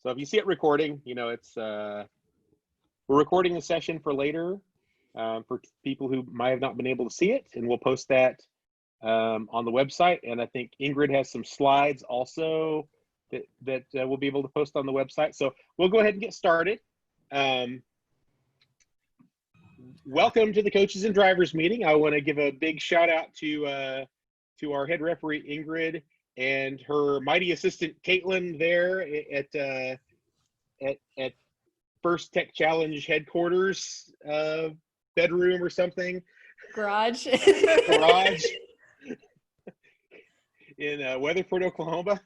So if you see it recording, you know, it's we're recording the session for later for people who might have not been able to see it, and we'll post that on the website. And I think Ingrid has some slides also that we'll be able to post on the website. So we'll go ahead and get started. Welcome to the coaches and drivers meeting. I want to give a big shout out to our head referee Ingrid and her mighty assistant Caitlin there at First Tech Challenge headquarters bedroom or something. Garage in Weatherford, Oklahoma.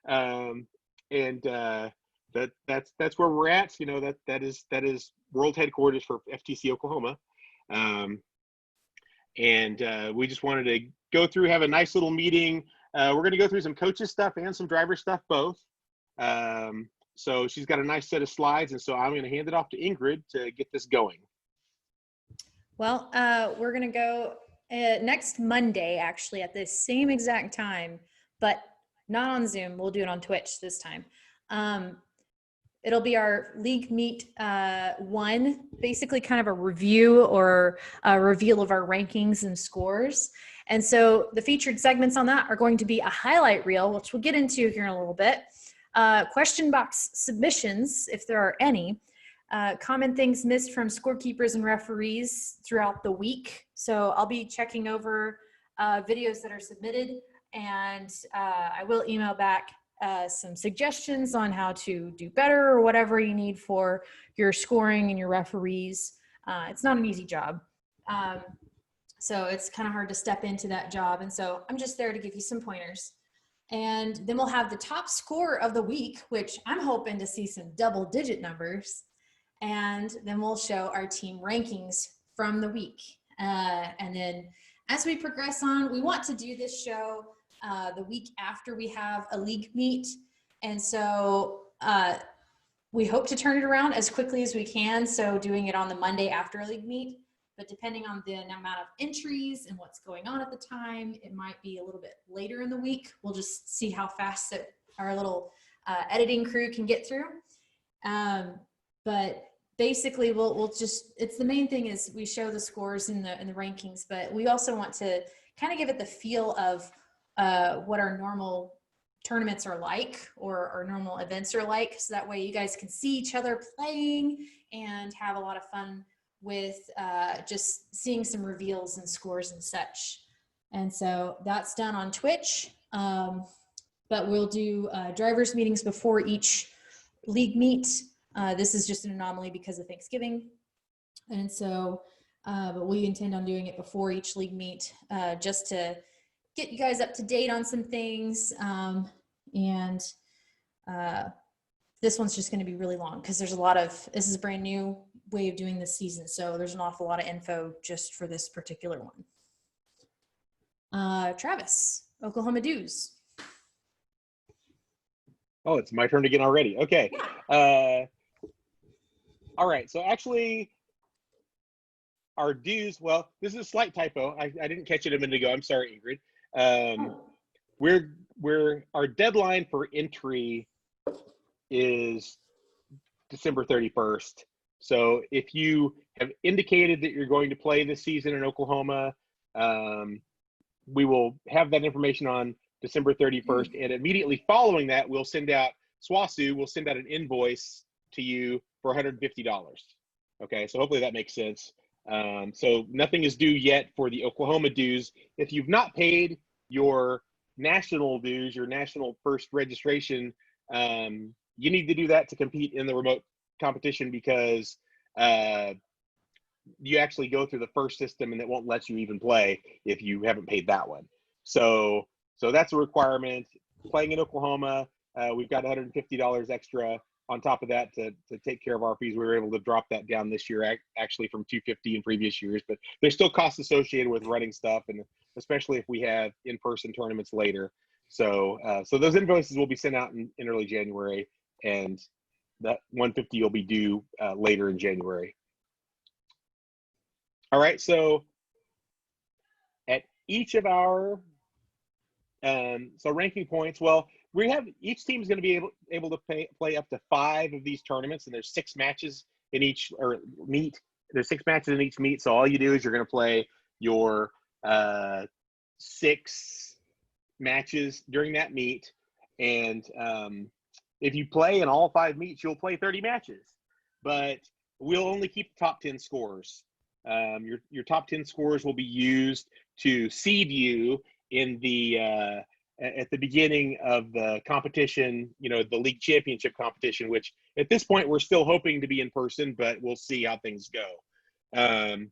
That's where we're at. You know, that is world headquarters for FTC Oklahoma. We just wanted to go through, have a nice little meeting. We're going to go through some coaches stuff and some driver stuff both. So she's got a nice set of slides, and so I'm going to hand it off to Ingrid to get this going. Well, we're going to go next Monday, actually, at the same exact time, but not on Zoom. We'll do it on Twitch this time. It'll be our league meet 1, basically kind of a review or a reveal of our rankings and scores. And so the featured segments on that are going to be a highlight reel, which we'll get into here in a little bit, question box submissions, if there are any, common things missed from scorekeepers and referees throughout the week. So I'll be checking over videos that are submitted, and I will email back some suggestions on how to do better or whatever you need for your scoring and your referees. It's not an easy job. So it's kind of hard to step into that job. And so I'm just there to give you some pointers. And then we'll have the top score of the week, which I'm hoping to see some double-digit numbers. And then we'll show our team rankings from the week. And then as we progress on, we want to do this show the week after we have a league meet. And so we hope to turn it around as quickly as we can. So doing it on the Monday after a league meet, but depending on the amount of entries and what's going on at the time, it might be a little bit later in the week. We'll just see how fast that our little editing crew can get through. But basically we'll just, it's the main thing is we show the scores in the rankings, but we also want to kind of give it the feel of what our normal tournaments are like, or our normal events are like, so that way you guys can see each other playing and have a lot of fun with just seeing some reveals and scores and such. And so that's done on Twitch, but we'll do drivers meetings before each league meet. This is just an anomaly because of Thanksgiving, and so but we intend on doing it before each league meet, just to get you guys up to date on some things. This one's just going to be really long because there's a lot of, this is a brand new way of doing this season. So there's an awful lot of info just for this particular one. Travis, Oklahoma dues. Oh, it's my turn again already. Okay. Yeah. All right. So actually, our dues, well, this is a slight typo. I didn't catch it a minute ago. I'm sorry, Ingrid. Our deadline for entry is December 31st. So if you have indicated that you're going to play this season in Oklahoma, we will have that information on December 31st. And immediately following that, SWOSU will send out an invoice to you for $150. Okay, so hopefully that makes sense. So nothing is due yet for the Oklahoma dues. If you've not paid your national dues, your national first registration, you need to do that to compete in the remote competition, because you actually go through the first system and it won't let you even play if you haven't paid that one. So that's a requirement. Playing in Oklahoma, we've got $150 extra on top of that to take care of our fees. We were able to drop that down this year, actually from $250 in previous years, but there's still costs associated with running stuff, and especially if we have in-person tournaments later. So those invoices will be sent out in early January, and that $150 will be due later in January. All right, so at each of our ranking points, well, we have each team's going to be able to play up to 5 of these tournaments, and there's 6 matches in each meet. There's 6 matches in each meet, so all you do is you're going to play your 6 matches during that meet, and if you play in all 5 meets, you'll play 30 matches. But we'll only keep the top 10 scores. Your top 10 scores will be used to seed you in the at the beginning of the competition, the league championship competition, which at this point we're still hoping to be in person, but we'll see how things go. And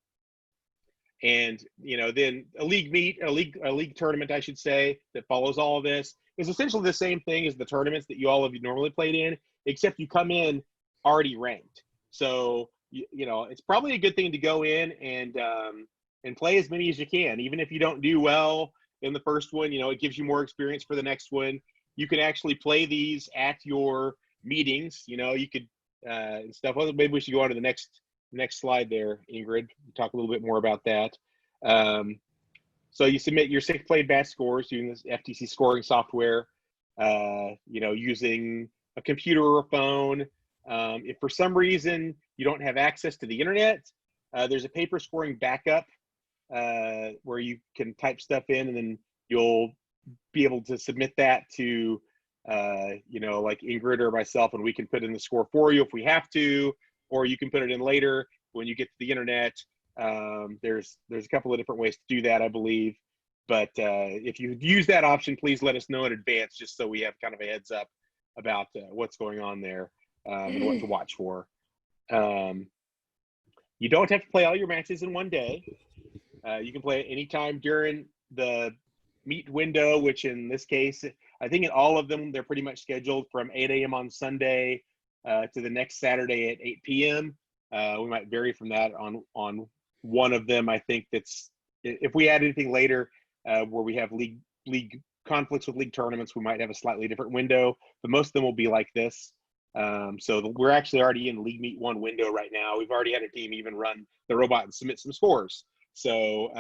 then a league tournament, I should say, that follows all of this is essentially the same thing as the tournaments that you all have normally played in, except you come in already ranked. So it's probably a good thing to go in and play as many as you can, even if you don't do well in the first one. It gives you more experience for the next one. You can actually play these at your meetings. You could and stuff. Well, maybe we should go on to the next slide there, Ingrid. Talk a little bit more about that. So you submit your 6 played match scores using this FTC scoring software, using a computer or a phone. If for some reason you don't have access to the internet, there's a paper scoring backup where you can type stuff in, and then you'll be able to submit that to, like Ingrid or myself, and we can put in the score for you if we have to, or you can put it in later when you get to the internet. There's a couple of different ways to do that, I believe. But if you use that option, please let us know in advance, just so we have kind of a heads up about what's going on there and what to watch for. You don't have to play all your matches in one day. You can play anytime during the meet window, which in this case, I think in all of them, they're pretty much scheduled from 8 a.m. on Sunday to the next Saturday at 8 p.m. We might vary from that on one of them. I think that's, if we add anything later where we have league conflicts with league tournaments, we might have a slightly different window, but most of them will be like this. So we're actually already in League Meet 1 window right now. We've already had a team even run the robot and submit some scores. So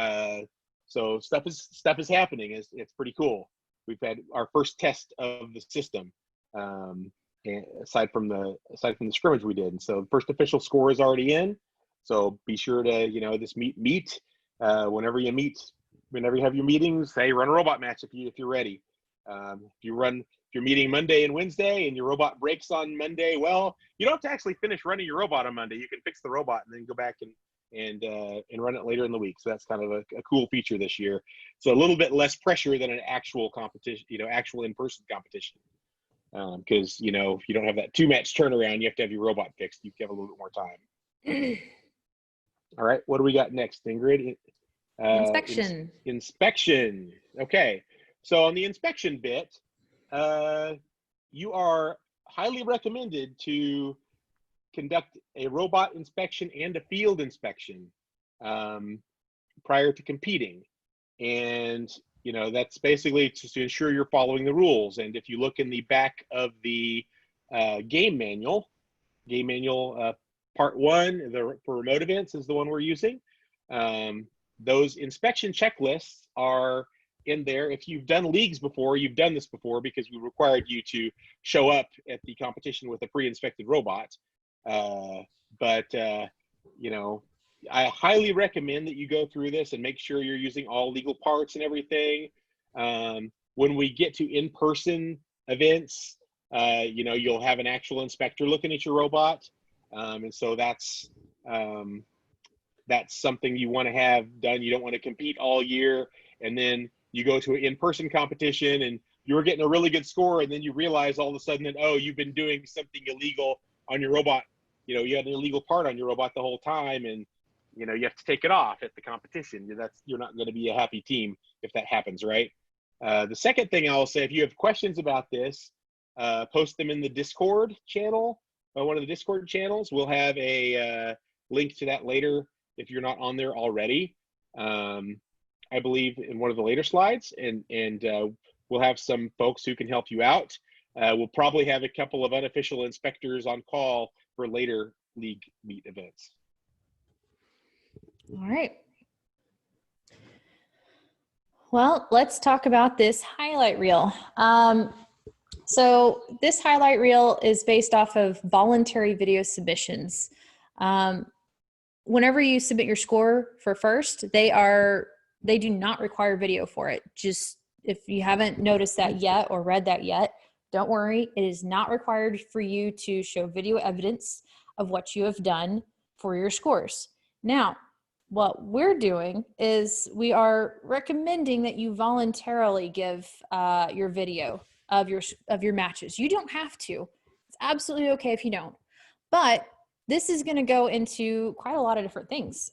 stuff is happening. It's pretty cool. We've had our first test of the system, aside from the scrimmage we did. And so the first official score is already in. So be sure to this meet whenever you have your meetings. Hey, run a robot match if you're ready. If you're meeting Monday and Wednesday and your robot breaks on Monday, well, you don't have to actually finish running your robot on Monday. You can fix the robot and then go back and run it later in the week. So that's kind of a cool feature this year. So a little bit less pressure than an actual competition, actual in-person competition. Because, if you don't have that 2-match turnaround, you have to have your robot fixed. You have a little bit more time. All right, what do we got next, Ingrid? Inspection. Inspection. Okay, so on the inspection bit, you are highly recommended to conduct a robot inspection and a field inspection prior to competing. And that's basically just to ensure you're following the rules. And if you look in the back of the game manual part 1 for remote events is the one we're using. Those inspection checklists are in there. If you've done leagues before, you've done this before, because we required you to show up at the competition with a pre-inspected robot. I highly recommend that you go through this and make sure you're using all legal parts and everything. When we get to in-person events, you'll have an actual inspector looking at your robot. And so that's something you want to have done. You don't want to compete all year and then you go to an in-person competition and you're getting a really good score, and then you realize all of a sudden that, oh, you've been doing something illegal on your robot. You had an illegal part on your robot the whole time, and you have to take it off at the competition. You're not going to be a happy team if that happens, right? The second thing I'll say, if you have questions about this, post them in the Discord channel, one of the Discord channels. We'll have a link to that later if you're not on there already. I believe in one of the later slides, and we'll have some folks who can help you out. We'll probably have a couple of unofficial inspectors on call for later league meet events. All right. Well, let's talk about this highlight reel. So this highlight reel is based off of voluntary video submissions. Whenever you submit your score for first, they do not require video for it. Just if you haven't noticed that yet or read that yet, don't worry. It is not required for you to show video evidence of what you have done for your scores. Now, what we're doing is we are recommending that you voluntarily give your video of your matches. You don't have to. It's absolutely okay if you don't. But this is going to go into quite a lot of different things.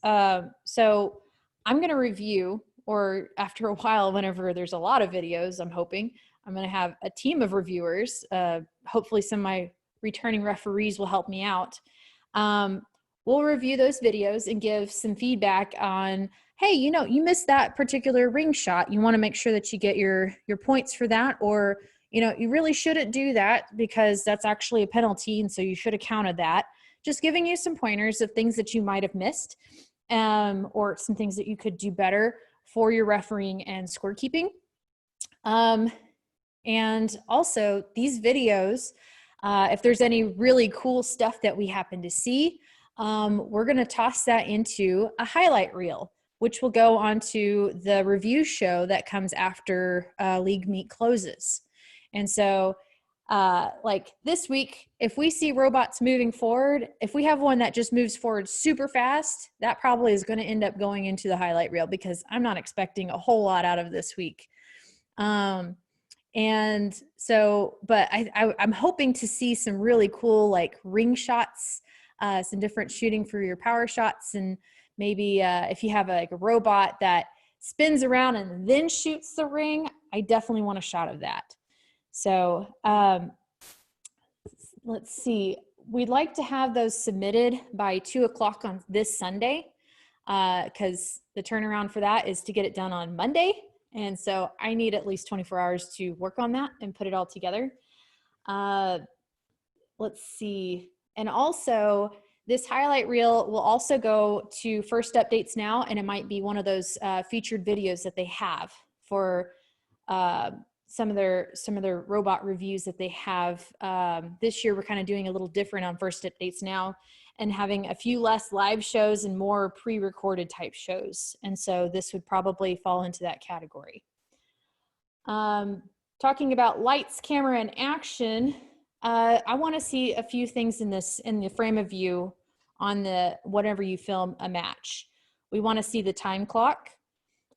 So I'm going to review, or after a while, whenever there's a lot of videos, I'm hoping, I'm going to have a team of reviewers. Hopefully some of my returning referees will help me out. We'll review those videos and give some feedback on, hey, you missed that particular ring shot. You want to make sure that you get your points for that, or, you really shouldn't do that because that's actually a penalty. And so you should have counted that. Just giving you some pointers of things that you might have missed, or some things that you could do better for your refereeing and scorekeeping. And also these videos, if there's any really cool stuff that we happen to see, we're going to toss that into a highlight reel, which will go onto the review show that comes after league meet closes. And so like this week, if we see robots moving forward, if we have one that just moves forward super fast, that probably is going to end up going into the highlight reel because I'm not expecting a whole lot out of this week. And so, but I'm hoping to see some really cool like ring shots, some different shooting for your power shots. And maybe if you have like a robot that spins around and then shoots the ring, I definitely want a shot of that. So let's see, we'd like to have those submitted by 2:00 on this Sunday, because the turnaround for that is to get it done on Monday. And so I need at least 24 hours to work on that and put it all together. Let's see. And also this highlight reel will also go to First Updates Now, and it might be one of those featured videos that they have for some of their robot reviews that they have. This year, we're kind of doing a little different on First Updates Now and having a few less live shows and more pre-recorded type shows. And so this would probably fall into that category. Talking about lights, camera, and action, I want to see a few things in the frame of view on whenever you film a match. We want to see the time clock.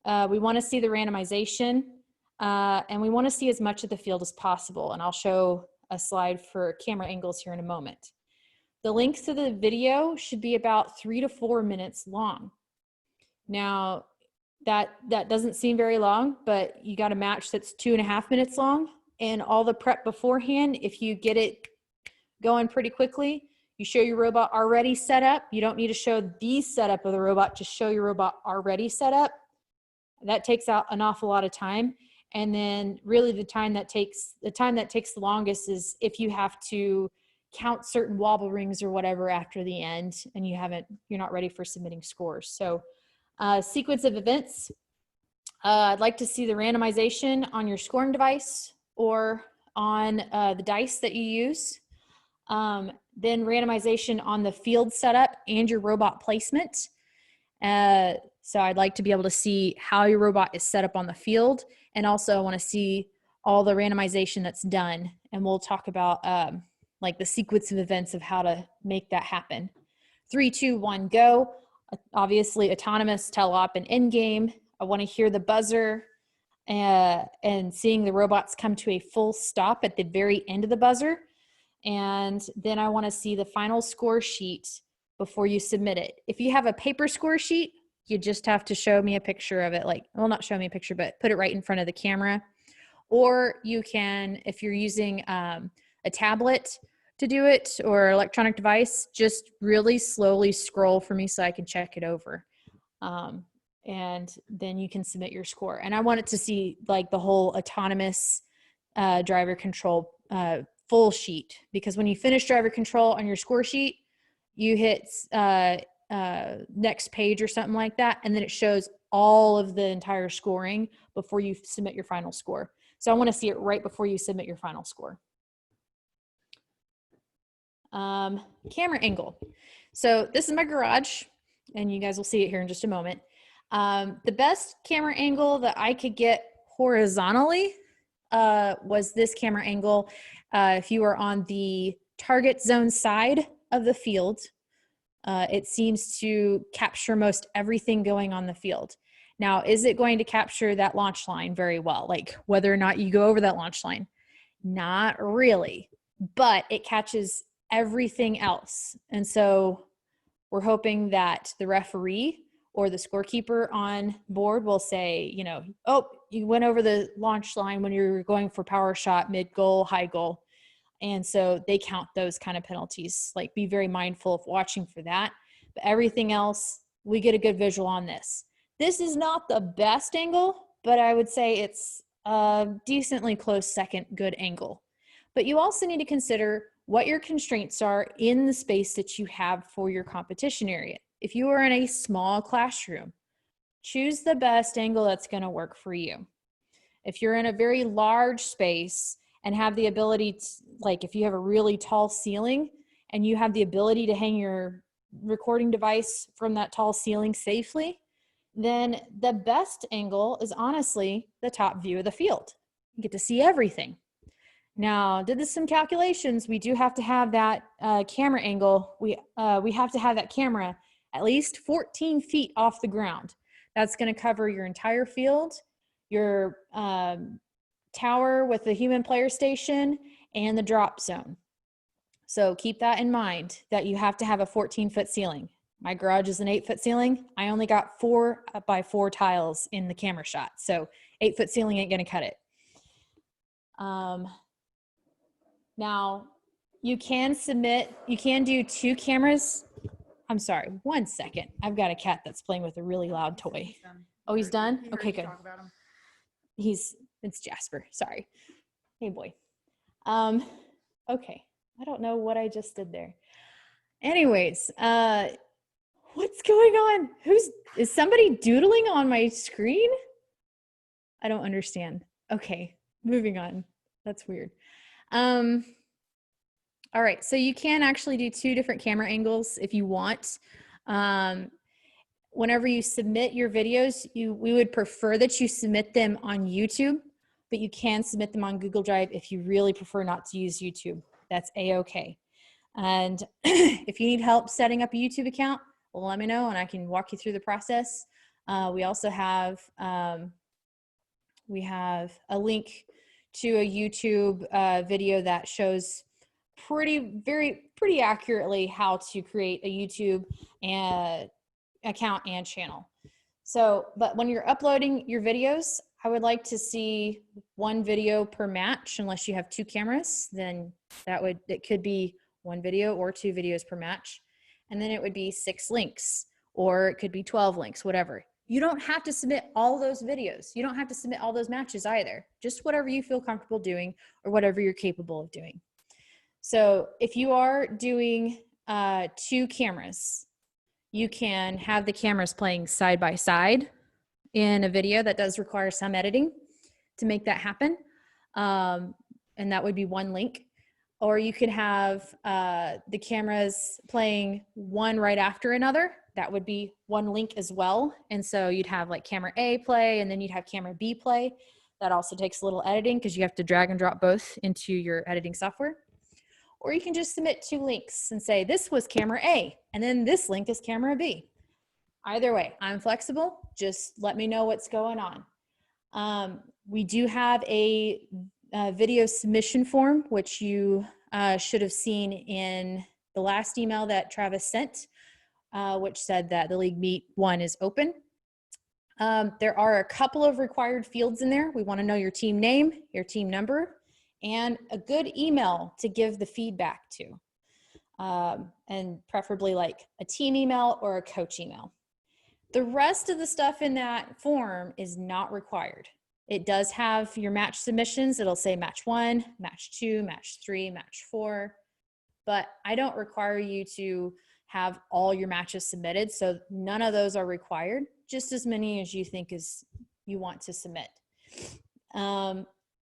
We want to see the randomization. And we want to see as much of the field as possible. And I'll show a slide for camera angles here in a moment. The length of the video should be about 3 to 4 minutes long. Now, that doesn't seem very long, but you got a match that's 2.5 minutes long, and all the prep beforehand, if you get it going pretty quickly, you show your robot already set up. You don't need to show the setup of the robot, just show your robot already set up. That takes out an awful lot of time. And then really the time that takes the longest is if you have to count certain wobble rings or whatever after the end and you're not ready for submitting scores. So sequence of events, I'd like to see the randomization on your scoring device or on the dice that you use. Then randomization on the field setup and your robot placement. So I'd like to be able to see how your robot is set up on the field. And also I want to see all the randomization that's done. And we'll talk about like the sequence of events of how to make that happen. 3, 2, 1, go. Obviously autonomous, tele-op, and end game. I want to hear the buzzer and seeing the robots come to a full stop at the very end of the buzzer. And then I want to see the final score sheet before you submit it. If you have a paper score sheet, you just have to show me a picture of it, not show me a picture, but put it right in front of the camera. Or you can, if you're using a tablet to do it or electronic device, just really slowly scroll for me so I can check it over. And then you can submit your score. And I want it to see like the whole autonomous driver control full sheet, because when you finish driver control on your score sheet, you hit next page or something like that, and then it shows all of the entire scoring before you submit your final score. So I want to see it right before you submit your final score. Camera angle. So this is my garage, and you guys will see it here in just a moment. The best camera angle that I could get horizontally was this camera angle. If you are on the target zone side of the field, it seems to capture most everything going on the field. Now, is it going to capture that launch line very well? Like whether or not you go over that launch line? Not really, but it catches everything else. And so we're hoping that the referee or the scorekeeper on board will say, you know, oh, you went over the launch line when you're going for power shot, mid goal, high goal. And so they count those kind of penalties. Like be very mindful of watching for that. But everything else, we get a good visual on this. This is not the best angle, but I would say it's a decently close second good angle. But you also need to consider what your constraints are in the space that you have for your competition area. If you are in a small classroom, choose the best angle that's going to work for you. If you're in a very large space and have the ability to, like if you have a really tall ceiling and you have the ability to hang your recording device from that tall ceiling safely, then the best angle is honestly the top view of the field. You get to see everything. Now, did some calculations. We do have to have that camera angle. We have to have that camera at least 14 feet off the ground. That's going to cover your entire field, your tower with the human player station, and the drop zone. So keep that in mind that you have to have a 14-foot ceiling. My garage is an 8-foot ceiling. I only got 4x4 tiles in the camera shot. So 8-foot ceiling ain't going to cut it. Now, you can do 2 cameras. I'm sorry, 1 second. I've got a cat that's playing with a really loud toy. Oh, he's done? Okay, good. It's Jasper, sorry. Hey, boy. Okay, I don't know what I just did there. Anyways, what's going on? Is somebody doodling on my screen? I don't understand. Okay, moving on. That's weird. All right, so you can actually do 2 different camera angles if you want. Whenever you submit your videos, we would prefer that you submit them on YouTube, but you can submit them on Google Drive if you really prefer not to use YouTube. That's a-okay. And if you need help setting up a YouTube account, well, let me know and I can walk you through the process. We also have a link to a YouTube video that shows pretty accurately how to create a YouTube account and channel. So, but when you're uploading your videos, I would like to see 1 video per match. Unless you have 2 cameras, then it could be 1 video or 2 videos per match. And then it would be 6 links, or it could be 12 links, whatever. You don't have to submit all those videos. You don't have to submit all those matches either. Just whatever you feel comfortable doing or whatever you're capable of doing. So if you are doing 2 cameras, you can have the cameras playing side by side in a video. That does require some editing to make that happen. And that would be 1 link. Or you could have the cameras playing one right after another. That would be 1 link as well. And so you'd have like camera A play, and then you'd have camera B play. That also takes a little editing because you have to drag and drop both into your editing software. Or you can just submit 2 links and say, this was camera A, and then this link is camera B. Either way, I'm flexible. Just let me know what's going on. We do have a video submission form, which you should have seen in the last email that Travis sent, which said that the League Meet 1 is open. There are a couple of required fields in there. We want to know your team name, your team number, and a good email to give the feedback to. And preferably like a team email or a coach email. The rest of the stuff in that form is not required. It does have your match submissions. It'll say match 1, match 2, match 3, match 4, but I don't require you to have all your matches submitted. So none of those are required, just as many as you think you want to submit.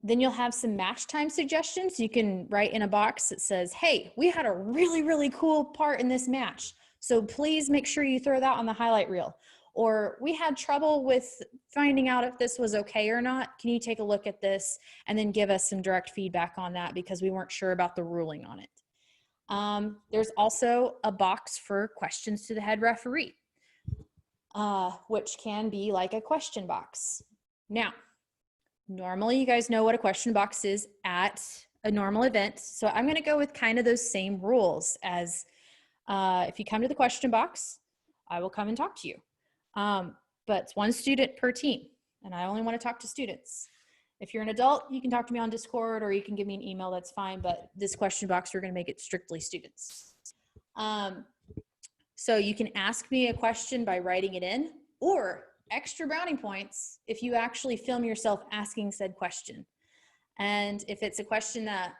Then you'll have some match time suggestions. You can write in a box that says, hey, we had a really, really cool part in this match, so please make sure you throw that on the highlight reel. Or we had trouble with finding out if this was okay or not. Can you take a look at this and then give us some direct feedback on that, because we weren't sure about the ruling on it. There's also a box for questions to the head referee, which can be like a question box. Now, normally you guys know what a question box is at a normal event. So I'm going to go with kind of those same rules as if you come to the question box, I will come and talk to you. But it's one student per team, and I only want to talk to students. If you're an adult, you can talk to me on Discord, or you can give me an email, that's fine. But this question box, we're going to make it strictly students. So you can ask me a question by writing it in, or extra brownie points if you actually film yourself asking said question. And if it's a question that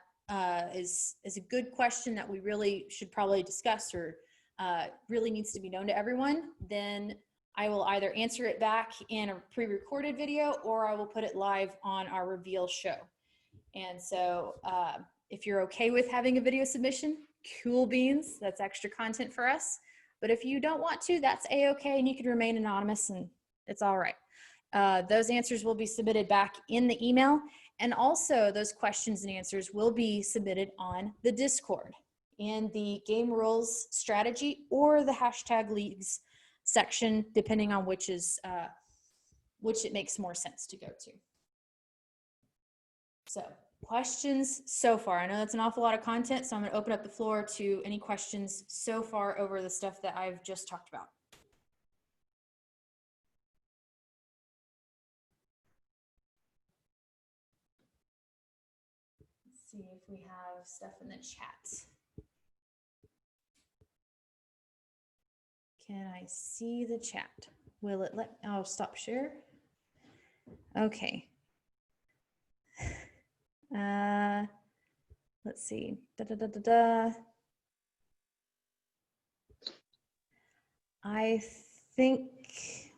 is a good question that we really should probably discuss, or really needs to be known to everyone, then I will either answer it back in a pre-recorded video, or I will put it live on our reveal show. And so if you're okay with having a video submission, cool beans, that's extra content for us. But if you don't want to, that's a-okay, and you can remain anonymous, and it's all right. Those answers will be submitted back in the email, and also those questions and answers will be submitted on the Discord in the game rules strategy or the hashtag leagues section, depending on which it makes more sense to go to. So questions so far. I know that's an awful lot of content, so I'm going to open up the floor to any questions so far over the stuff that I've just talked about. Let's see if we have stuff in the chat. Can I see the chat? Will it let, oh, stop share? Okay. Let's see. I think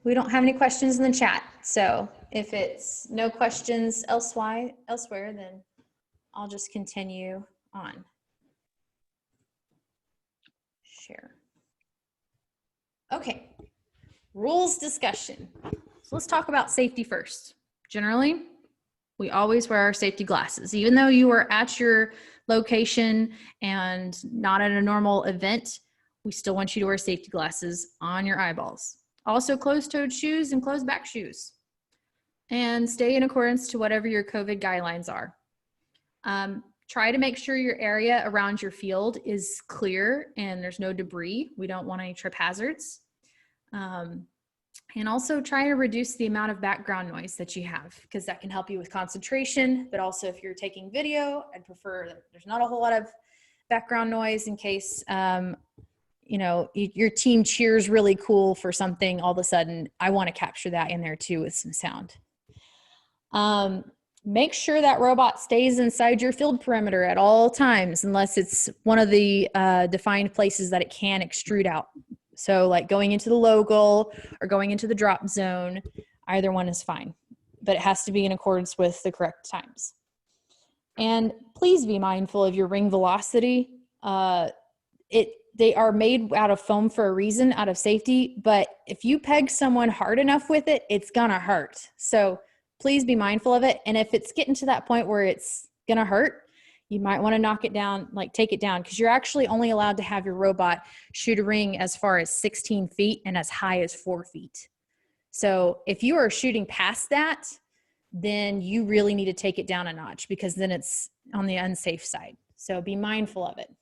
we don't have any questions in the chat. So if it's no questions elsewhere, then I'll just continue on. Share. Okay, rules discussion. So let's talk about safety first. Generally, we always wear our safety glasses. Even though you are at your location and not at a normal event, we still want you to wear safety glasses on your eyeballs. Also, closed-toed shoes and closed-back shoes. And stay in accordance to whatever your COVID guidelines are. Try to make sure your area around your field is clear and there's no debris. We don't want any trip hazards. And also try to reduce the amount of background noise that you have, because that can help you with concentration. But also if you're taking video, I'd prefer that there's not a whole lot of background noise in case, you know, your team cheers really cool for something. All of a sudden, I want to capture that in there too with some sound. Make sure that robot stays inside your field perimeter at all times, unless it's one of the defined places that it can extrude out. So like going into the low goal or going into the drop zone, either one is fine, but it has to be in accordance with the correct times. And please be mindful of your ring velocity. They are made out of foam for a reason, out of safety, but if you peg someone hard enough with it, it's gonna hurt. So please be mindful of it. And if it's getting to that point where it's gonna hurt, you might want to knock it down, like take it down, because you're actually only allowed to have your robot shoot a ring as far as 16 feet and as high as 4 feet. So if you are shooting past that, then you really need to take it down a notch, because then it's on the unsafe side. So be mindful of it.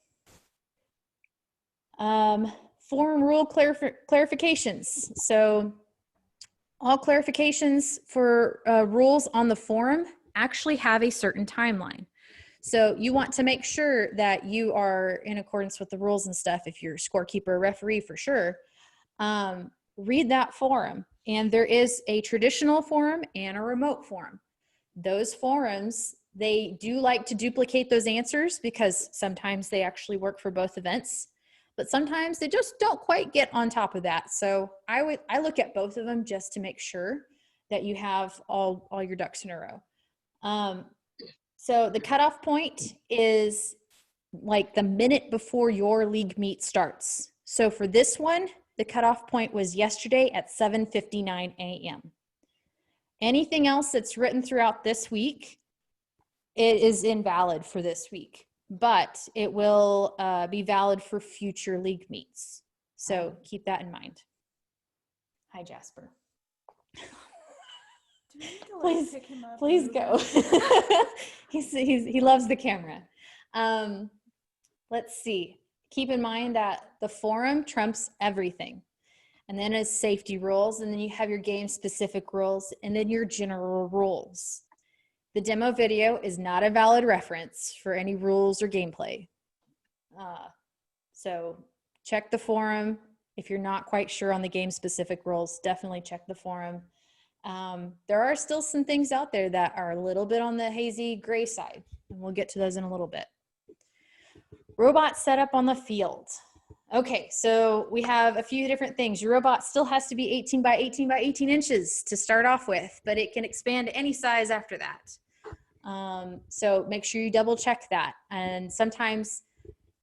Forum rule clarifications. So all clarifications for rules on the forum actually have a certain timeline. So you want to make sure that you are in accordance with the rules and stuff. If you're a scorekeeper or referee, for sure, read that forum. And there is a traditional forum and a remote forum. Those forums, they do like to duplicate those answers, because sometimes they actually work for both events, but sometimes they just don't quite get on top of that. So I look at both of them just to make sure that you have all your ducks in a row. So the cutoff point is like the minute before your league meet starts. So for this one, the cutoff point was yesterday at 7:59 a.m. Anything else that's written throughout this week, it is invalid for this week, but it will be valid for future league meets. So keep that in mind. Hi, Jasper. Please go. He loves the camera. Let's see. Keep in mind that the forum trumps everything. And then it's safety rules, and then you have your game specific rules, and then your general rules. The demo video is not a valid reference for any rules or gameplay. So check the forum. If you're not quite sure on the game specific rules, definitely check the forum. There are still some things out there that are a little bit on the hazy gray side, and we'll get to those in a little bit. Robot setup on the field. Okay, so we have a few different things. Your robot still has to be 18 by 18 by 18 inches to start off with, but it can expand to any size after that. So make sure you double check that. And sometimes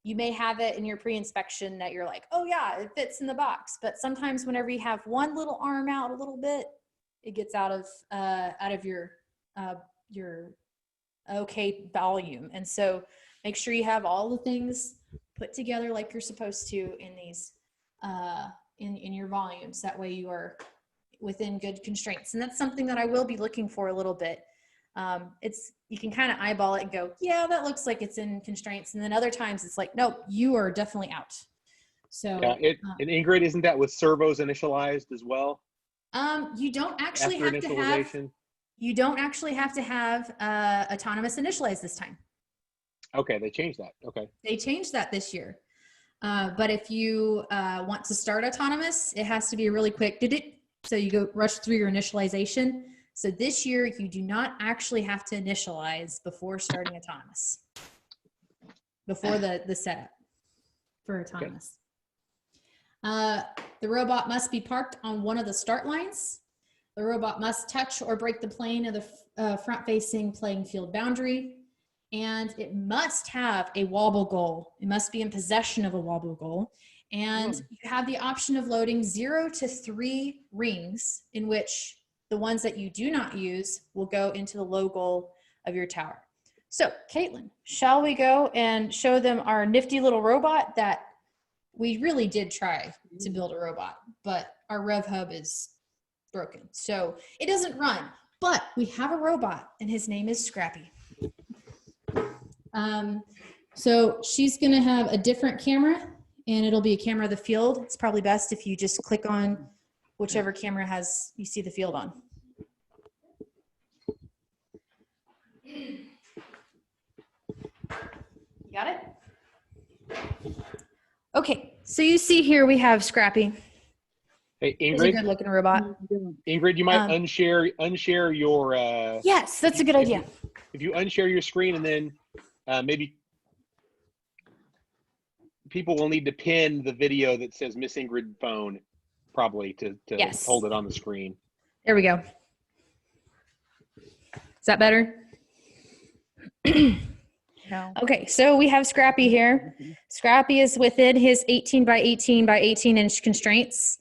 you may have it in your pre-inspection that you're like, oh yeah, it fits in the box. But sometimes whenever you have one little arm out a little bit, it gets out of your okay volume. And so make sure you have all the things put together like you're supposed to in these in your volumes. That way you are within good constraints. And that's something that I will be looking for a little bit. You can kind of eyeball it and go, yeah, that looks like it's in constraints. And then other times it's like, nope, you are definitely out. So yeah, and Ingrid, isn't that with servos initialized as well? You don't actually After have to have. You don't actually have to have autonomous initialized this time. Okay, they changed that. Okay. They changed that this year. But if you want to start autonomous, it has to be a really quick did-it. So you go rush through your initialization. So this year, you do not actually have to initialize before starting autonomous, before the setup for autonomous. Okay. The robot must be parked on one of the start lines. The robot must touch or break the plane of the front-facing playing field boundary. And it must have a wobble goal. It must be in possession of a wobble goal. And you have the option of loading 0 to 3 rings, in which the ones that you do not use will go into the low goal of your tower. So, Caitlin, shall we go and show them our nifty little robot that we really did try to build a robot, but our Rev Hub is broken. So it doesn't run, but we have a robot and his name is Scrappy. So she's going to have a different camera, and it'll be a camera of the field. It's probably best if you just click on whichever camera you see the field on. You got it? Okay, so you see here we have Scrappy. Hey, Ingrid. He's a good looking robot. Ingrid, you might unshare your. Yes, that's a good idea. If you unshare your screen, and then maybe people will need to pin the video that says Miss Ingrid phone, probably to yes. Hold it on the screen. There we go. Is that better? No. Okay, so we have Scrappy here. Scrappy is within his 18 by 18 by 18 inch constraints.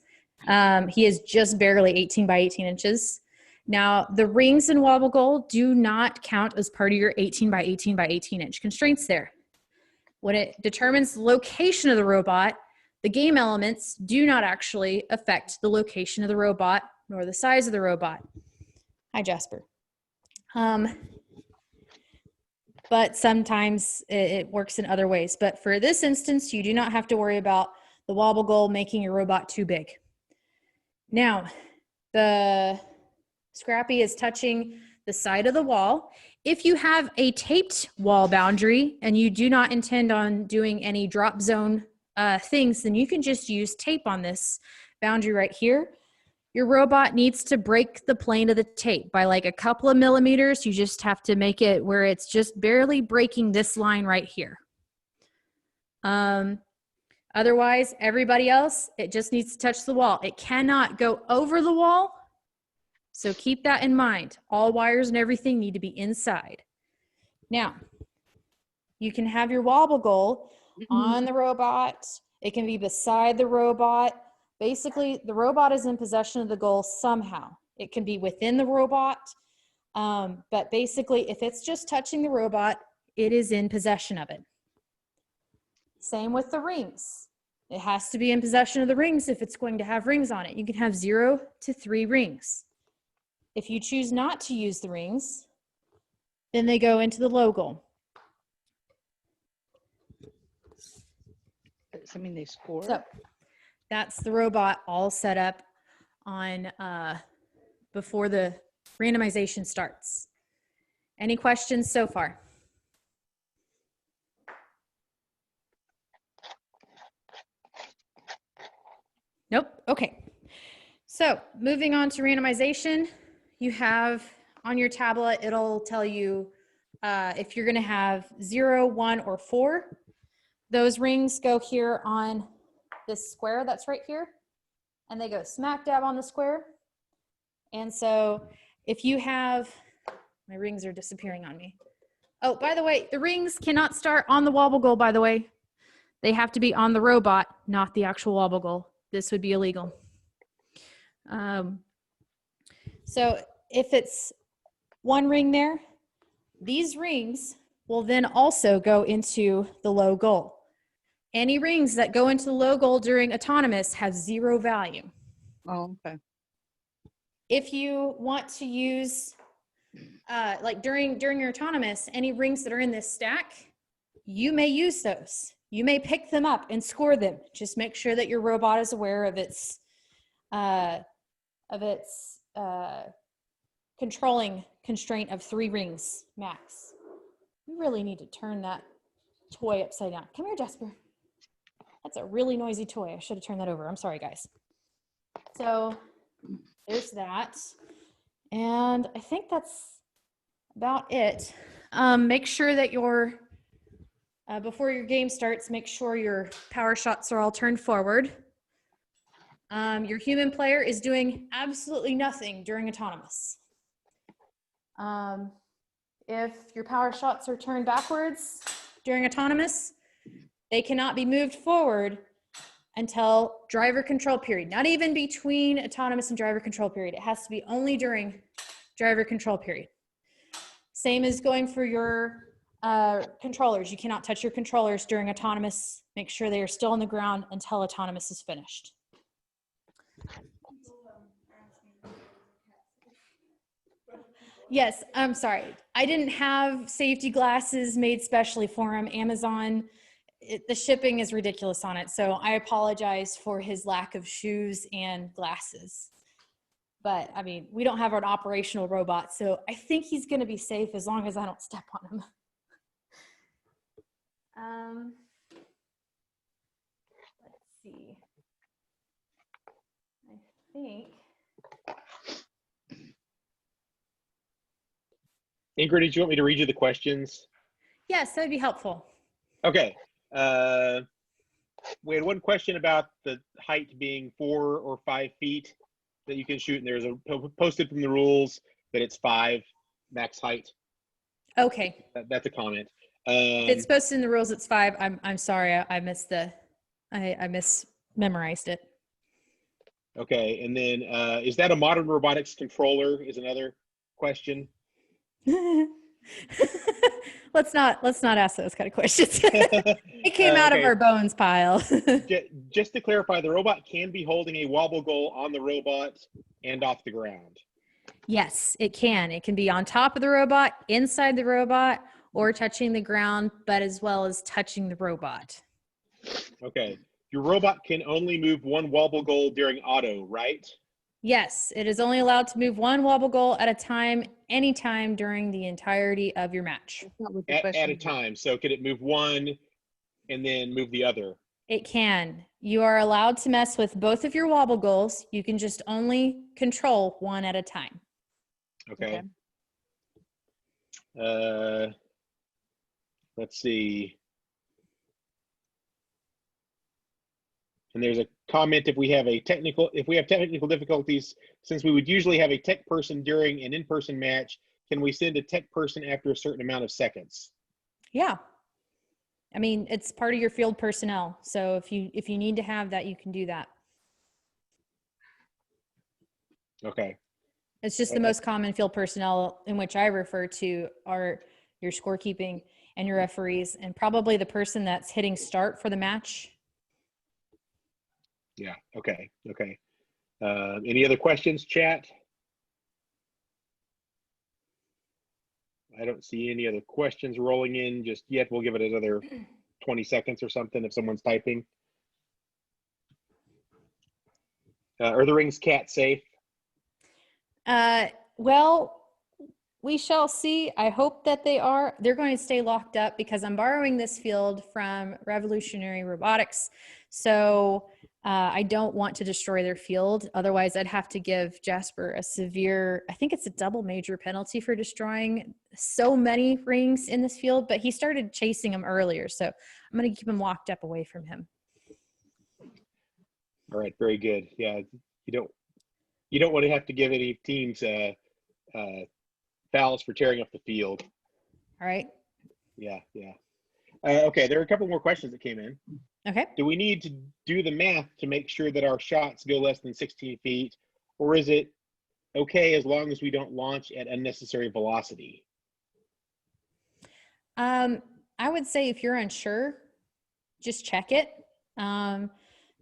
He is just barely 18 by 18 inches. Now, the rings in Wobble Goal do not count as part of your 18 by 18 by 18 inch constraints there. When it determines the location of the robot, the game elements do not actually affect the location of the robot nor the size of the robot. Hi, Jasper. But sometimes it works in other ways. But for this instance, you do not have to worry about the Wobble Goal making your robot too big. Now, the Scrappy is touching the side of the wall. If you have a taped wall boundary and you do not intend on doing any drop zone things, then you can just use tape on this boundary right here. Your robot needs to break the plane of the tape by like a couple of millimeters. You just have to make it where it's just barely breaking this line right here. Otherwise, everybody else, it just needs to touch the wall. It cannot go over the wall. So keep that in mind. All wires and everything need to be inside. Now, you can have your wobble goal on the robot. It can be beside the robot. Basically, the robot is in possession of the goal somehow. It can be within the robot. But basically, if it's just touching the robot, it is in possession of it. Same with the rings. It has to be in possession of the rings if it's going to have rings on it. You can have 0 to 3 rings. If you choose not to use the rings, then they go into the low goal. Does that mean they score? So that's the robot all set up on before the randomization starts. Any questions so far? Nope. Okay. So moving on to randomization, you have on your tablet, it'll tell you if you're going to have 0, 1, or 4. Those rings go here on this square that's right here, and they go smack dab on the square. And so if you have, my rings are disappearing on me. Oh, by the way, the rings cannot start on the wobble goal, by the way. They have to be on the robot, not the actual wobble goal. This would be illegal. So if it's 1 ring there, these rings will then also go into the low goal. Any rings that go into the low goal during autonomous have 0 value. Oh, okay. If you want to use, like during your autonomous, any rings that are in this stack, you may use those. You may pick them up and score them. Just make sure that your robot is aware of its controlling constraint of 3 rings max. We really need to turn that toy upside down. Come here, Jasper. That's a really noisy toy. I should have turned that over. I'm sorry, guys. So there's that. And I think that's about it. Make sure that your before your game starts, make sure your power shots are all turned forward. Your human player is doing absolutely nothing during autonomous. If your power shots are turned backwards during autonomous, they cannot be moved forward until driver control period. Not even between autonomous and driver control period. It has to be only during driver control period. Same as going for your controllers. You cannot touch your controllers during autonomous. Make sure they are still on the ground until autonomous is finished. Yes, I'm sorry. I didn't have safety glasses made specially for him. Amazon, the shipping is ridiculous on it. So I apologize for his lack of shoes and glasses. But I mean, we don't have an operational robot, so I think he's going to be safe as long as I don't step on him. Let's see. I think. Ingrid, did you want me to read you the questions? Yes, that'd be helpful. Okay. We had one question about the height being 4 or 5 feet that you can shoot, and there's a posted from the rules that it's 5 max height. Okay. That's a comment. If it's posted in the rules, it's 5. I'm sorry, I missed I mismemorized it. Okay, and then is that a modern robotics controller? Is another question. Let's not ask those kind of questions. It came out of our bones pile. Just to clarify, the robot can be holding a wobble goal on the robot and off the ground. Yes, it can. It can be on top of the robot, inside the robot, or touching the ground, but as well as touching the robot. Okay. Your robot can only move 1 wobble goal during auto, right? Yes, it is only allowed to move 1 wobble goal at a time, anytime during the entirety of your match. At a time. So could it move 1 and then move the other? It can. You are allowed to mess with both of your wobble goals. You can just only control 1 at a time. Okay. Let's see. And there's a comment if we have technical difficulties, since we would usually have a tech person during an in-person match, can we send a tech person after a certain amount of seconds? Yeah. I mean, it's part of your field personnel. So if you need to have that, you can do that. Okay. It's just the most common field personnel in which I refer to are your scorekeeping and your referees, and probably the person that's hitting start for the match. Yeah. Okay. Okay. Any other questions, chat? I don't see any other questions rolling in just yet. We'll give it another 20 seconds or something if someone's typing. Are the rings cat safe? Well, we shall see. I hope that they are. They're going to stay locked up because I'm borrowing this field from Revolutionary Robotics. So I don't want to destroy their field. Otherwise, I'd have to give Jasper a severe, I think it's a double major penalty for destroying so many rings in this field, but he started chasing them earlier. So I'm going to keep him locked up away from him. All right, very good. Yeah, you don't want to have to give any teams fouls for tearing up the field. All right. Yeah, yeah. Okay, there are a couple more questions that came in. Okay. Do we need to do the math to make sure that our shots go less than 16 feet, or is it okay as long as we don't launch at unnecessary velocity? I would say if you're unsure, just check it.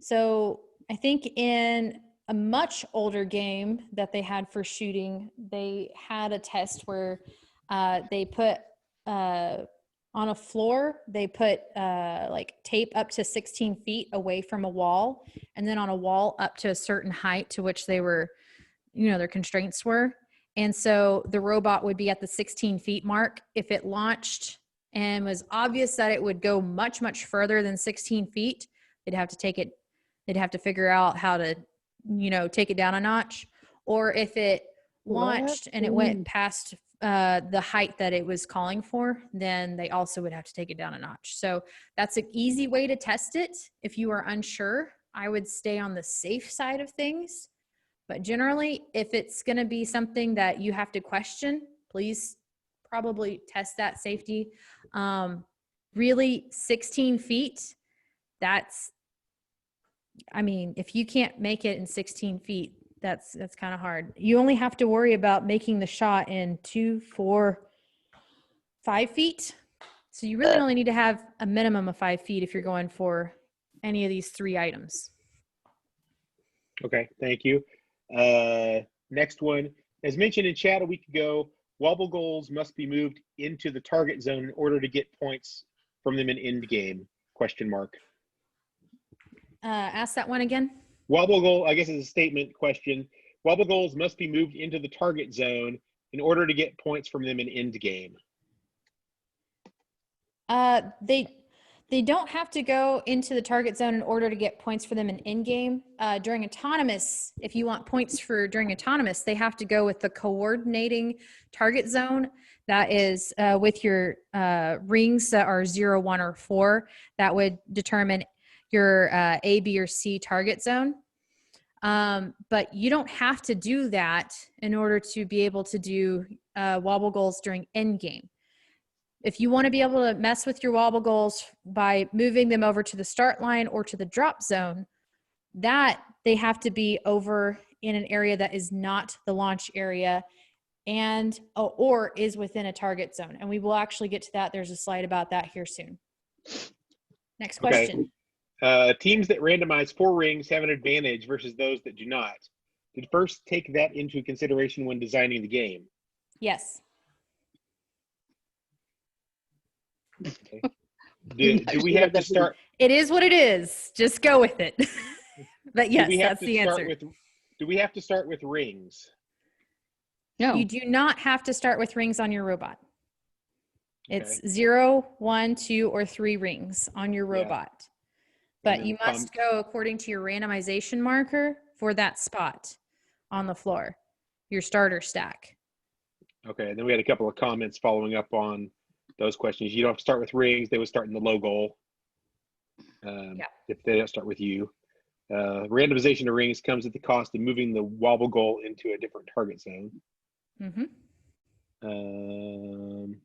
So I think in a much older game that they had for shooting, they had a test where they put on a floor, they put like tape up to 16 feet away from a wall, and then on a wall up to a certain height to which they were, their constraints were. And so the robot would be at the 16 feet mark. If it launched and was obvious that it would go much, much further than 16 feet, they'd have to figure out how to, take it down a notch. Or if it launched and it went past the height that it was calling for, then they also would have to take it down a notch. So that's an easy way to test it. If you are unsure, I would stay on the safe side of things. But generally, if it's going to be something that you have to question, please probably test that safety. Really, 16 feet, if you can't make it in 16 feet, that's kind of hard. You only have to worry about making the shot in 2, 4, 5 feet. So you really only need to have a minimum of 5 feet if you're going for any of these 3 items. Okay, thank you. Next one, as mentioned in chat a week ago, wobble goals must be moved into the target zone in order to get points from them in end game, ? Ask that one again. Wobble goal, I guess, is a statement question. Wobble goals must be moved into the target zone in order to get points from them in end game. They don't have to go into the target zone in order to get points for them in in-game. During autonomous, if you want points for during autonomous, they have to go with the coordinating target zone. That is with your rings that are 0, 1, or 4. That would determine your A, B, or C target zone. But you don't have to do that in order to be able to do wobble goals during end game. If you want to be able to mess with your wobble goals by moving them over to the start line or to the drop zone, that they have to be over in an area that is not the launch area and or is within a target zone. And we will actually get to that. There's a slide about that here soon. Next question. Okay. Teams that randomize 4 rings have an advantage versus those that do not. Did first take that into consideration when designing the game? Yes. Okay. Do we have to start? It is what it is. Just go with it. But yes, that's the answer. Do we have to start with rings? No. You do not have to start with rings on your robot. It's Okay. 0, 1, 2, or 3 rings on your robot. Yeah. But you must go according to your randomization marker for that spot on the floor, your starter stack. Okay, and then we had a couple of comments following up on those questions. You don't have to start with rings. They would start in the low goal if they don't start with you. Randomization of rings comes at the cost of moving the wobble goal into a different target zone. Mm-hmm. Okay. Next question. Teams that randomize 4 rings have an advantage versus those that do not. Did first take that into consideration when designing the game? Yes. Do we have to start with rings? Do we have to start with rings on your robot? Mm-hmm. Okay,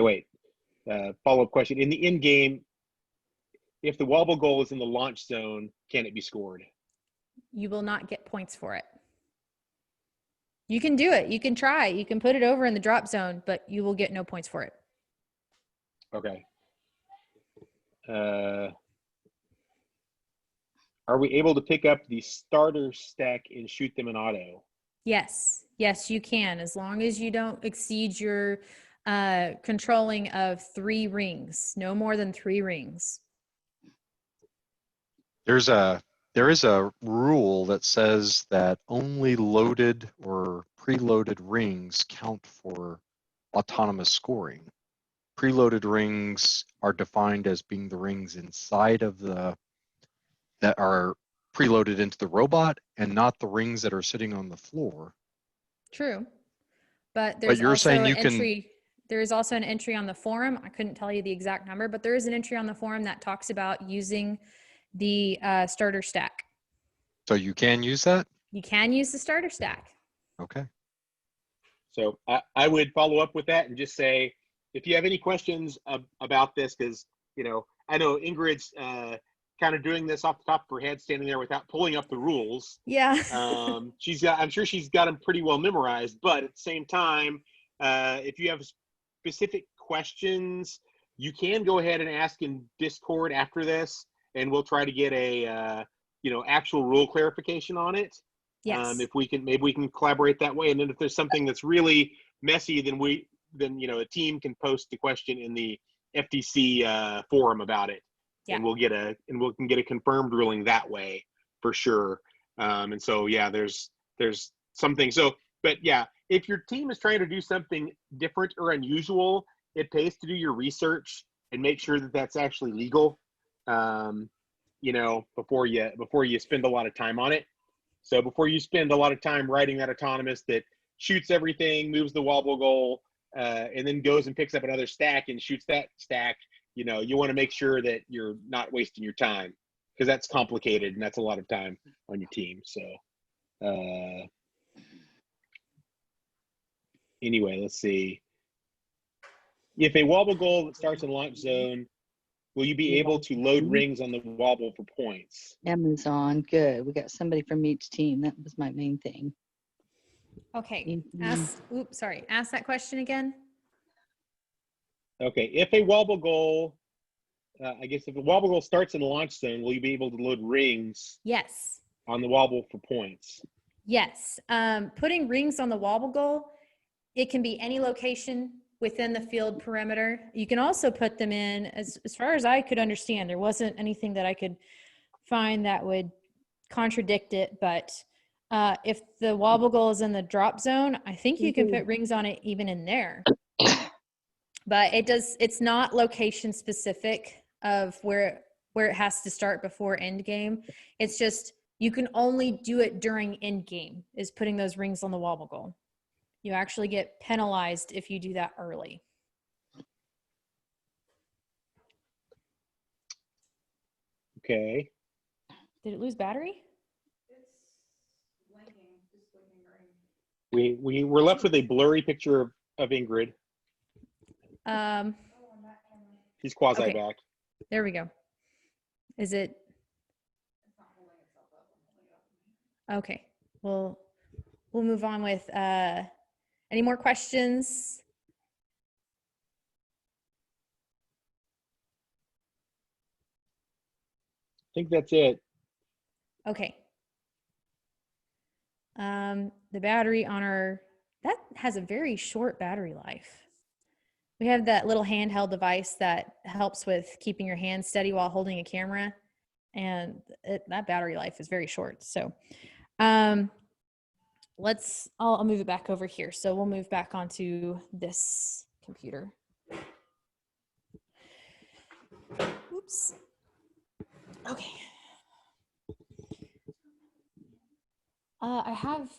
wait. Follow-up question. In the end game, if the wobble goal is in the launch zone, can it be scored? You will not get points for it. You can do it. You can try. You can put it over in the drop zone, but you will get no points for it. Okay. Are we able to pick up the starter stack and shoot them in auto? Yes. Yes, you can, as long as you don't exceed your controlling of 3 rings. No more than 3 rings. There is a rule that says that only loaded or preloaded rings count for autonomous scoring. Preloaded rings are defined as being the rings inside of that are preloaded into the robot and not the rings that are sitting on the floor. True. But there's you're also saying an you can- entry. There is also an entry on the forum. I couldn't tell you the exact number, but there is an entry on the forum that talks about using the starter stack. So you can use that? You can use the starter stack. Okay. So I would follow up with that and just say, if you have any questions about this, because, I know Ingrid's kind of doing this off the top of her head, standing there without pulling up the rules. Yeah. I'm sure she's got them pretty well memorized, but at the same time, if you have specific questions, you can go ahead and ask in Discord after this, and we'll try to get a, actual rule clarification on it. Yes. If we can, maybe we can collaborate that way. And then if there's something that's really messy, then a team can post the question in the FTC forum about it. Yeah. And we can get a confirmed ruling that way for sure. And so, yeah, there's something. So, but yeah, if your team is trying to do something different or unusual, it pays to do your research and make sure that that's actually legal. Before you spend a lot of time on it. So before you spend a lot of time writing that autonomous that shoots everything, moves the wobble goal, and then goes and picks up another stack and shoots that stack, you want to make sure that you're not wasting your time, because that's complicated and that's a lot of time on your team. So anyway, let's see. If a wobble goal that starts in launch zone, will you be able to load rings on the wobble for points? Amazon, good. We got somebody from each team. That was my main thing. Okay. Ask that question again. Okay. If a wobble goal, if a wobble goal starts in the launch zone, will you be able to load rings Yes. on the wobble for points? Yes. Putting rings on the wobble goal, it can be any location within the field perimeter. You can also put them in, as far as I could understand, there wasn't anything that I could find that would contradict it, but if the wobble goal is in the drop zone, I think you can put rings on it even in there. But it's not location specific of where it has to start before end game. It's just, you can only do it during end game, is putting those rings on the wobble goal. You actually get penalized if you do that early. Okay. Did it lose battery? We were left with a blurry picture of Ingrid. She's quasi Okay. back. There we go. Is it? Okay. We'll move on with any more questions? I think that's it. Okay. The battery on that has a very short battery life. We have that little handheld device that helps with keeping your hand steady while holding a camera, and that battery life is very short. So I'll move it back over here. So we'll move back onto this computer. Oops. Okay. I have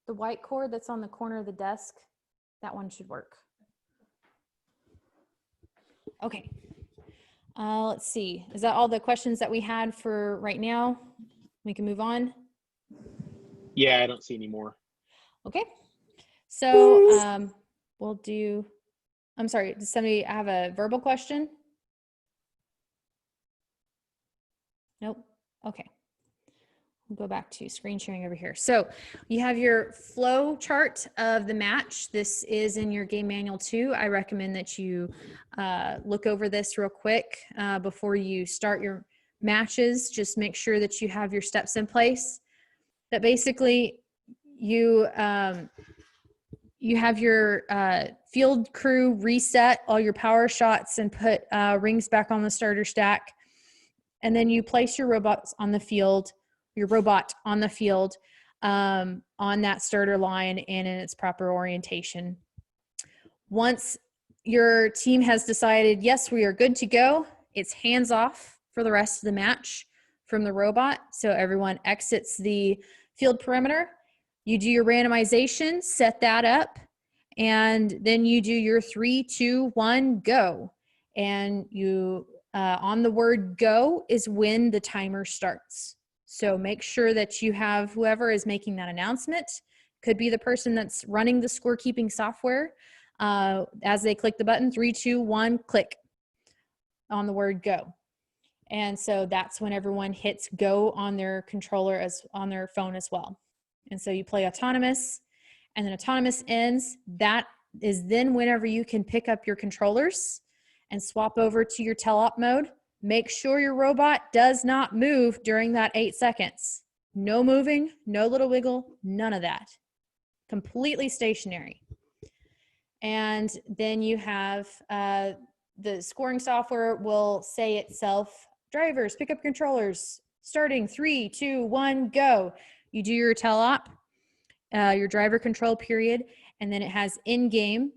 the white cord that's on the corner of the desk. That one should work. Okay. Let's see. Is that all the questions that we had for right now? We can move on. Yeah, I don't see any more. Okay. So we'll do, I'm sorry, does somebody have a verbal question? Nope. Okay. We'll go back to screen sharing over here. So you have your flow chart of the match. This is in your game manual too. I recommend that you look over this real quick before you start your matches. Just make sure that you have your steps in place. That basically you have your field crew reset all your power shots and put rings back on the starter stack. And then you place your robots on the field, your robot on the field on that starter line and in its proper orientation. Once your team has decided, yes, we are good to go, it's hands off for the rest of the match from the robot. So everyone exits the field perimeter. You do your randomization, set that up, and then you do your 3, 2, 1, go. And you on the word go is when the timer starts. So make sure that you have whoever is making that announcement. Could be the person that's running the scorekeeping software. As they click the button, 3, 2, 1, click on the word go. And so that's when everyone hits go on their controller as on their phone as well. And so you play autonomous, and then autonomous ends. That is then whenever you can pick up your controllers and swap over to your tele-op mode. Make sure your robot does not move during that 8 seconds. No moving, no little wiggle, none of that. Completely stationary. And then you have the scoring software will say itself, drivers, pick up controllers, starting 3, 2, 1, go. You do your tele-op, your driver control period, and then it has in-game.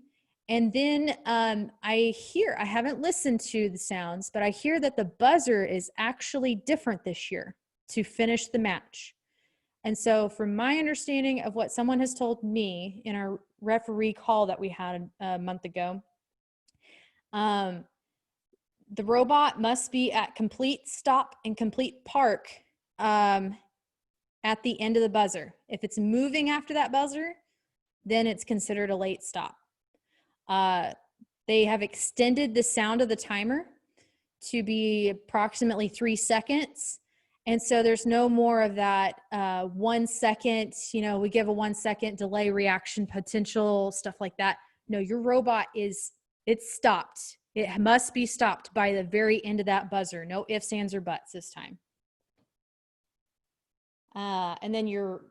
And then I haven't listened to the sounds, but I hear that the buzzer is actually different this year to finish the match. And so from my understanding of what someone has told me in our referee call that we had a month ago, the robot must be at complete stop and complete park at the end of the buzzer. If it's moving after that buzzer, then it's considered a late stop. They have extended the sound of the timer to be approximately 3 seconds. And so there's no more of that 1 second, we give a 1 second delay reaction potential, stuff like that. No, your robot it's stopped. It must be stopped by the very end of that buzzer. No ifs, ands, or buts this time. And then your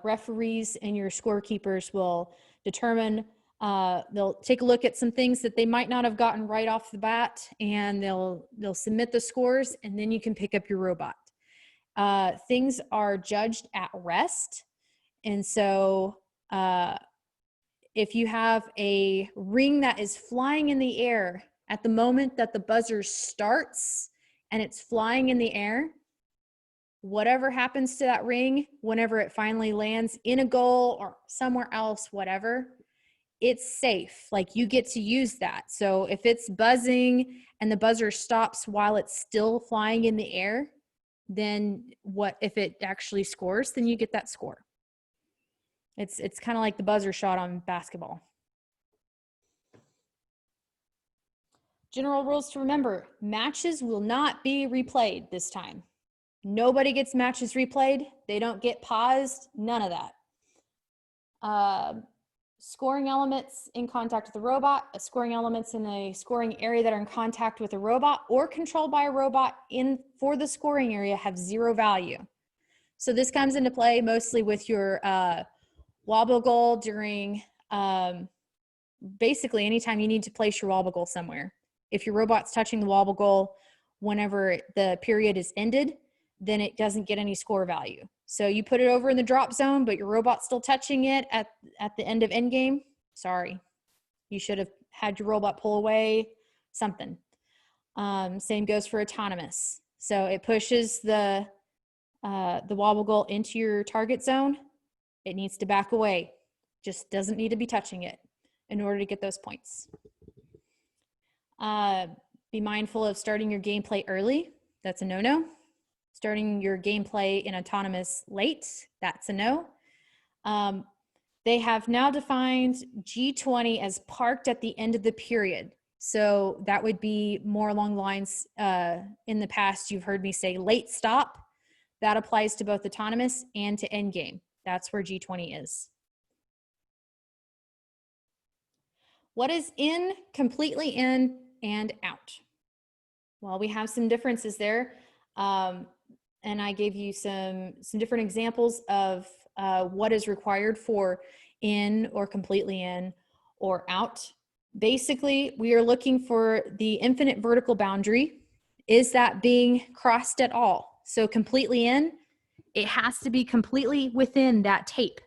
referees and your scorekeepers will determine, they'll take a look at some things that they might not have gotten right off the bat, and they'll submit the scores, and then you can pick up your robot. Things are judged at rest. And so if you have a ring that is flying in the air at the moment that the buzzer starts and it's flying in the air, whatever happens to that ring, whenever it finally lands in a goal or somewhere else, whatever, it's safe. Like, you get to use that. So if it's buzzing and the buzzer stops while it's still flying in the air, then if it actually scores, then you get that score. It's kind of like the buzzer shot on basketball. General rules to remember: matches will not be replayed this time. Nobody gets matches replayed. They don't get paused. None of that. Scoring elements in contact with the robot, scoring elements in a scoring area that are in contact with a robot or controlled by a robot for the scoring area have 0 value. So this comes into play mostly with your wobble goal during basically anytime you need to place your wobble goal somewhere. If your robot's touching the wobble goal whenever the period is ended, then it doesn't get any score value. So you put it over in the drop zone, but your robot's still touching it at the end of end game. Sorry, you should have had your robot pull away, something. Same goes for autonomous. So it pushes the wobble goal into your target zone. It needs to back away. Just doesn't need to be touching it in order to get those points. Be mindful of starting your gameplay early. That's a no-no. Starting your gameplay in autonomous late, that's a no. They have now defined G20 as parked at the end of the period. So that would be more along the lines, in the past, you've heard me say late stop. That applies to both autonomous and to endgame. That's where G20 is. What is in, completely in, and out? Well, we have some differences there. And I gave you some different examples of what is required for in or completely in or out. Basically, we are looking for the infinite vertical boundary. Is that being crossed at all? So completely in, it has to be completely within that tape.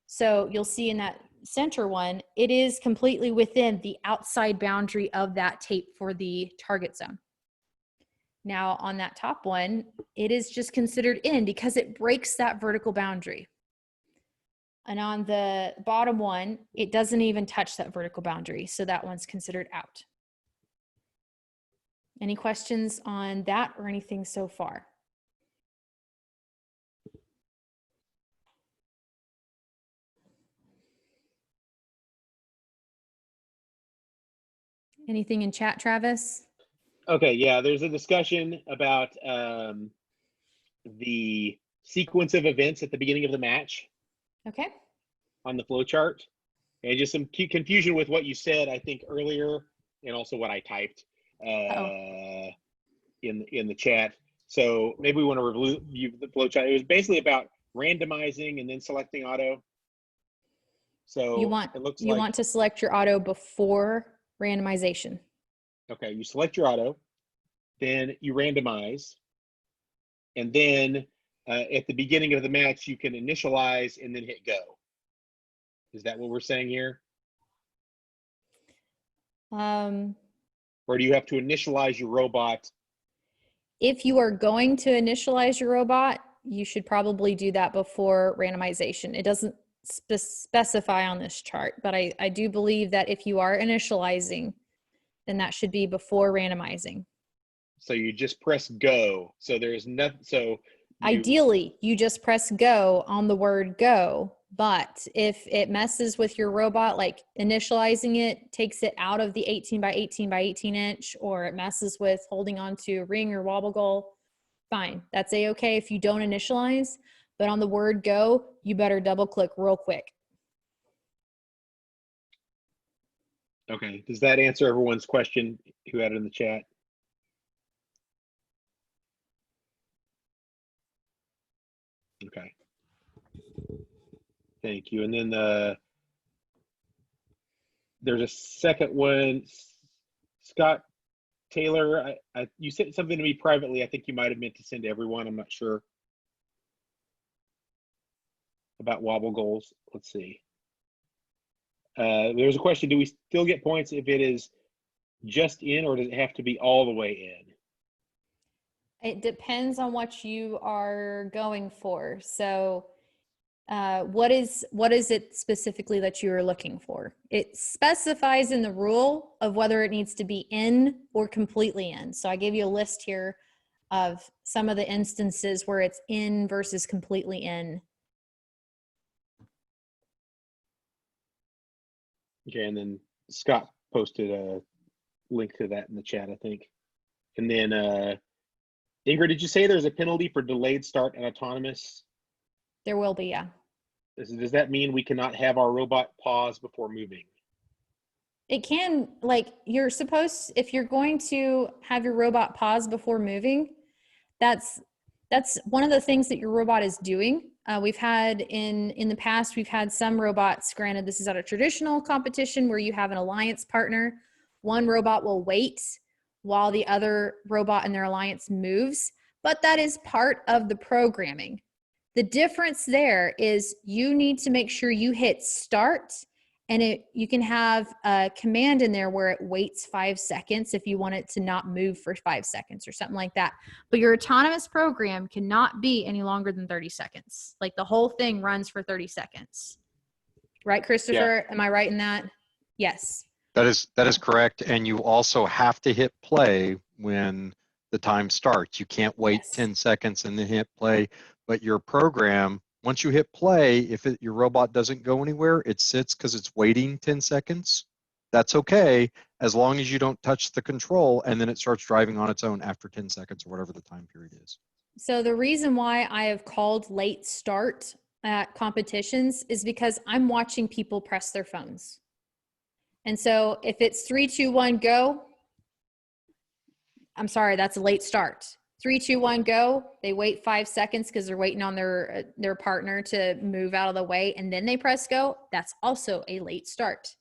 So you'll see in that center one, it is completely within the outside boundary of that tape for the target zone. Now on that top one, it is just considered in because it breaks that vertical boundary. And on the bottom one, it doesn't even touch that vertical boundary. So that one's considered out. Any questions on that or anything so far? Anything in chat, Travis? Okay, yeah, there's a discussion about the sequence of events at the beginning of the match Okay. on the flow chart, and just some confusion with what you said, I think, earlier, and also what I typed in the chat. So maybe we want to review the flow chart. It was basically about randomizing and then selecting auto. So You want to select your auto before randomization. Okay, you select your auto, then you randomize, and then at the beginning of the match, you can initialize and then hit go. Is that what we're saying here? Or do you have to initialize your robot? If you are going to initialize your robot, you should probably do that before randomization. It doesn't specify on this chart, but I do believe that if you are initializing, then that should be before randomizing. So you just press go. So there's nothing. So ideally, you just press go on the word go. But if it messes with your robot, like initializing it takes it out of the 18 by 18 by 18 inch, or it messes with holding on to a ring or wobble goal, fine. That's a-okay if you don't initialize. But on the word go, you better double click real quick. Okay. Does that answer everyone's question who had it in the chat? Okay. Thank you. And then there's a second one. Scott Taylor, you sent something to me privately. I think you might have meant to send to everyone. I'm not sure. About wobble goals. Let's see. There's a question. Do we still get points if it is just in, or does it have to be all the way in? It depends on what you are going for. So what is it specifically that you are looking for? It specifies in the rule of whether it needs to be in or completely in. So I gave you a list here of some of the instances where it's in versus completely in. Okay, and then Scott posted a link to that in the chat, I think. And then Ingrid, did you say there's a penalty for delayed start and autonomous? There will be, yeah. Does that mean we cannot have our robot pause before moving? It can, like, you're supposed, if you're going to have your robot pause before moving, that's one of the things that your robot is doing. We've had in the past, we've had some robots, granted this is at a traditional competition where you have an alliance partner. One robot will wait while the other robot in their alliance moves, but that is part of the programming. The difference there is you need to make sure you hit start, and you can have a command in there where it waits 5 seconds if you want it to not move for 5 seconds or something like that. But your autonomous program cannot be any longer than 30 seconds. Like the whole thing runs for 30 seconds. Right, Christopher? Yeah. Am I right in that? Yes. That is correct. And you also have to hit play when the time starts. You can't wait 10 seconds and then hit play, but your program Once you hit play, if your robot doesn't go anywhere, it sits because it's waiting 10 seconds. That's okay, as long as you don't touch the control, and then it starts driving on its own after 10 seconds or whatever the time period is. So the reason why I have called late start at competitions is because I'm watching people press their phones. And so if it's 3, 2, 1, go, I'm sorry, that's a late start. 3, 2, 1, go. They wait 5 seconds because they're waiting on their partner to move out of the way, and then they press go. That's also a late start.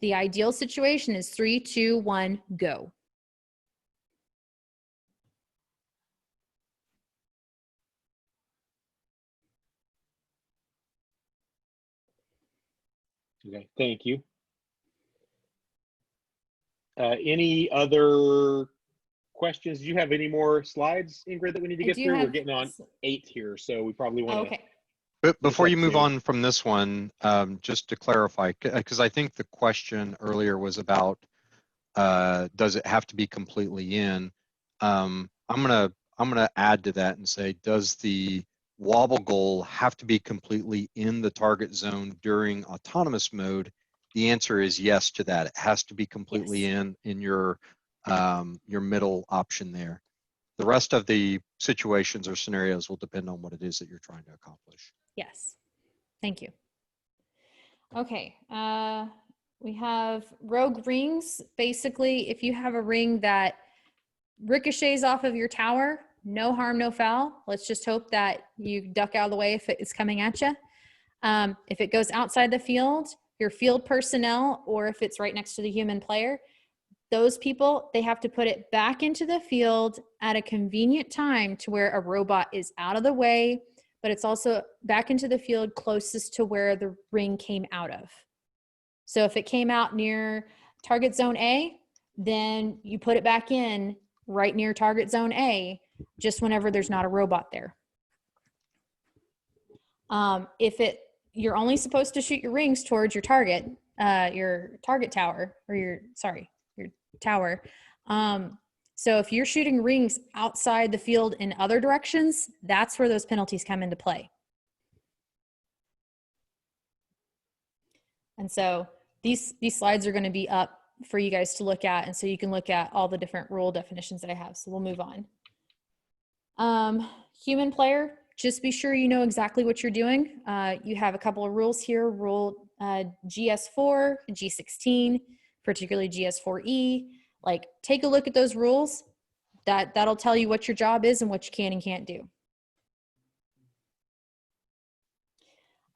The ideal situation is 3, 2, 1, go. Okay, thank you. Any other questions? Do you have any more slides, Ingrid, that we need to get through? We're getting on 8 here, so we probably want to. Okay. But before up you move to- on from this one, just to clarify, because I think the question earlier was about does it have to be completely in? I'm gonna add to that and say, does the wobble goal have to be completely in the target zone during autonomous mode? The answer is yes to that. It has to be completely Yes. in your middle option there. The rest of the situations or scenarios will depend on what it is that you're trying to accomplish. Yes. Thank you. Okay. We have rogue rings. Basically, if you have a ring that ricochets off of your tower, no harm, no foul. Let's just hope that you duck out of the way if it's coming at you. If it goes outside the field, your field personnel, or if it's right next to the human player, those people, they have to put it back into the field at a convenient time to where a robot is out of the way, but it's also back into the field closest to where the ring came out of. So if it came out near target zone A, then you put it back in right near target zone A, just whenever there's not a robot there. You're only supposed to shoot your rings towards your target tower, or your tower. So if you're shooting rings outside the field in other directions, that's where those penalties come into play. And so these slides are going to be up for you guys to look at, and so you can look at all the different rule definitions that I have. So we'll move on. Human player, just be sure you know exactly what you're doing. You have a couple of rules here, rule GS4, G16, particularly GS4E. Like, take a look at those rules. That'll tell you what your job is and what you can and can't do.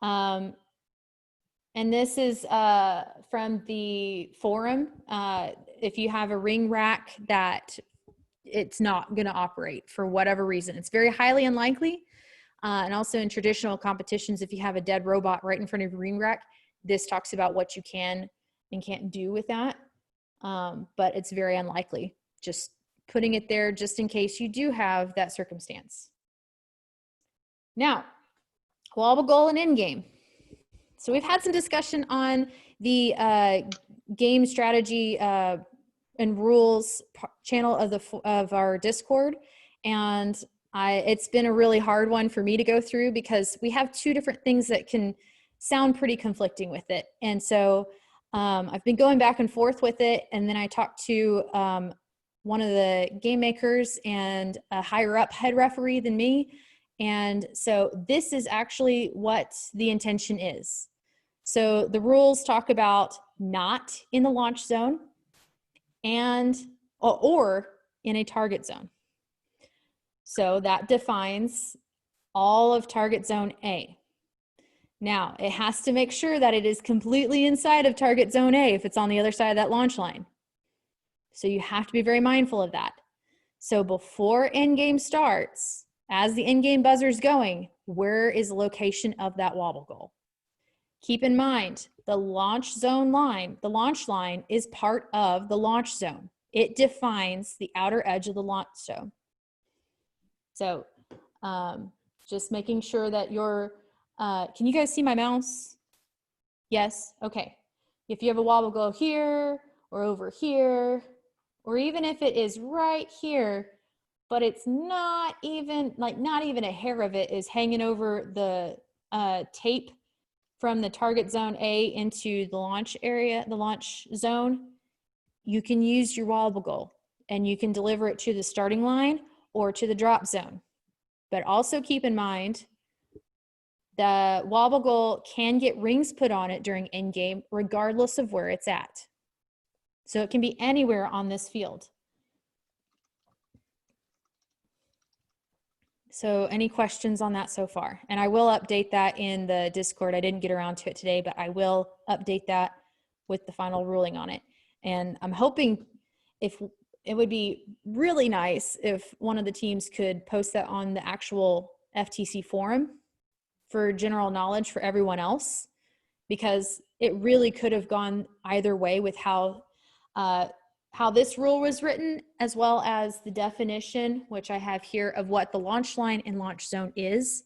And this is from the forum. If you have a ring rack that it's not going to operate for whatever reason, it's very highly unlikely. And also in traditional competitions, if you have a dead robot right in front of your ring rack, this talks about what you can and can't do with that. But it's very unlikely. Just putting it there just in case you do have that circumstance. Now, wobble goal and end game. So we've had some discussion on the game strategy and rules channel of our Discord, and it's been a really hard one for me to go through because we have two different things that can sound pretty conflicting with it. And so I've been going back and forth with it, and then I talked to one of the game makers and a higher up head referee than me. And so this is actually what the intention is. So the rules talk about not in the launch zone and or in a target zone. So that defines all of target zone A. Now, it has to make sure that it is completely inside of target zone A if it's on the other side of that launch line. So you have to be very mindful of that. So before endgame starts, as the endgame buzzer is going, where is the location of that wobble goal? Keep in mind, the launch line is part of the launch zone. It defines the outer edge of the launch zone. So just making sure that you're, can you guys see my mouse? Yes, okay. If you have a wobble goal here or over here, or even if it is right here, but it's not even a hair of it is hanging over the tape from the target zone A into the launch area, the launch zone, you can use your wobble goal and you can deliver it to the starting line or to the drop zone. But also keep in mind, the wobble goal can get rings put on it during end game, regardless of where it's at. So it can be anywhere on this field. So any questions on that so far? And I will update that in the Discord. I didn't get around to it today, but I will update that with the final ruling on it. And I'm hoping if it would be really nice if one of the teams could post that on the actual FTC forum for general knowledge for everyone else, because it really could have gone either way with how this rule was written, as well as the definition, which I have here, of what the launch line and launch zone is.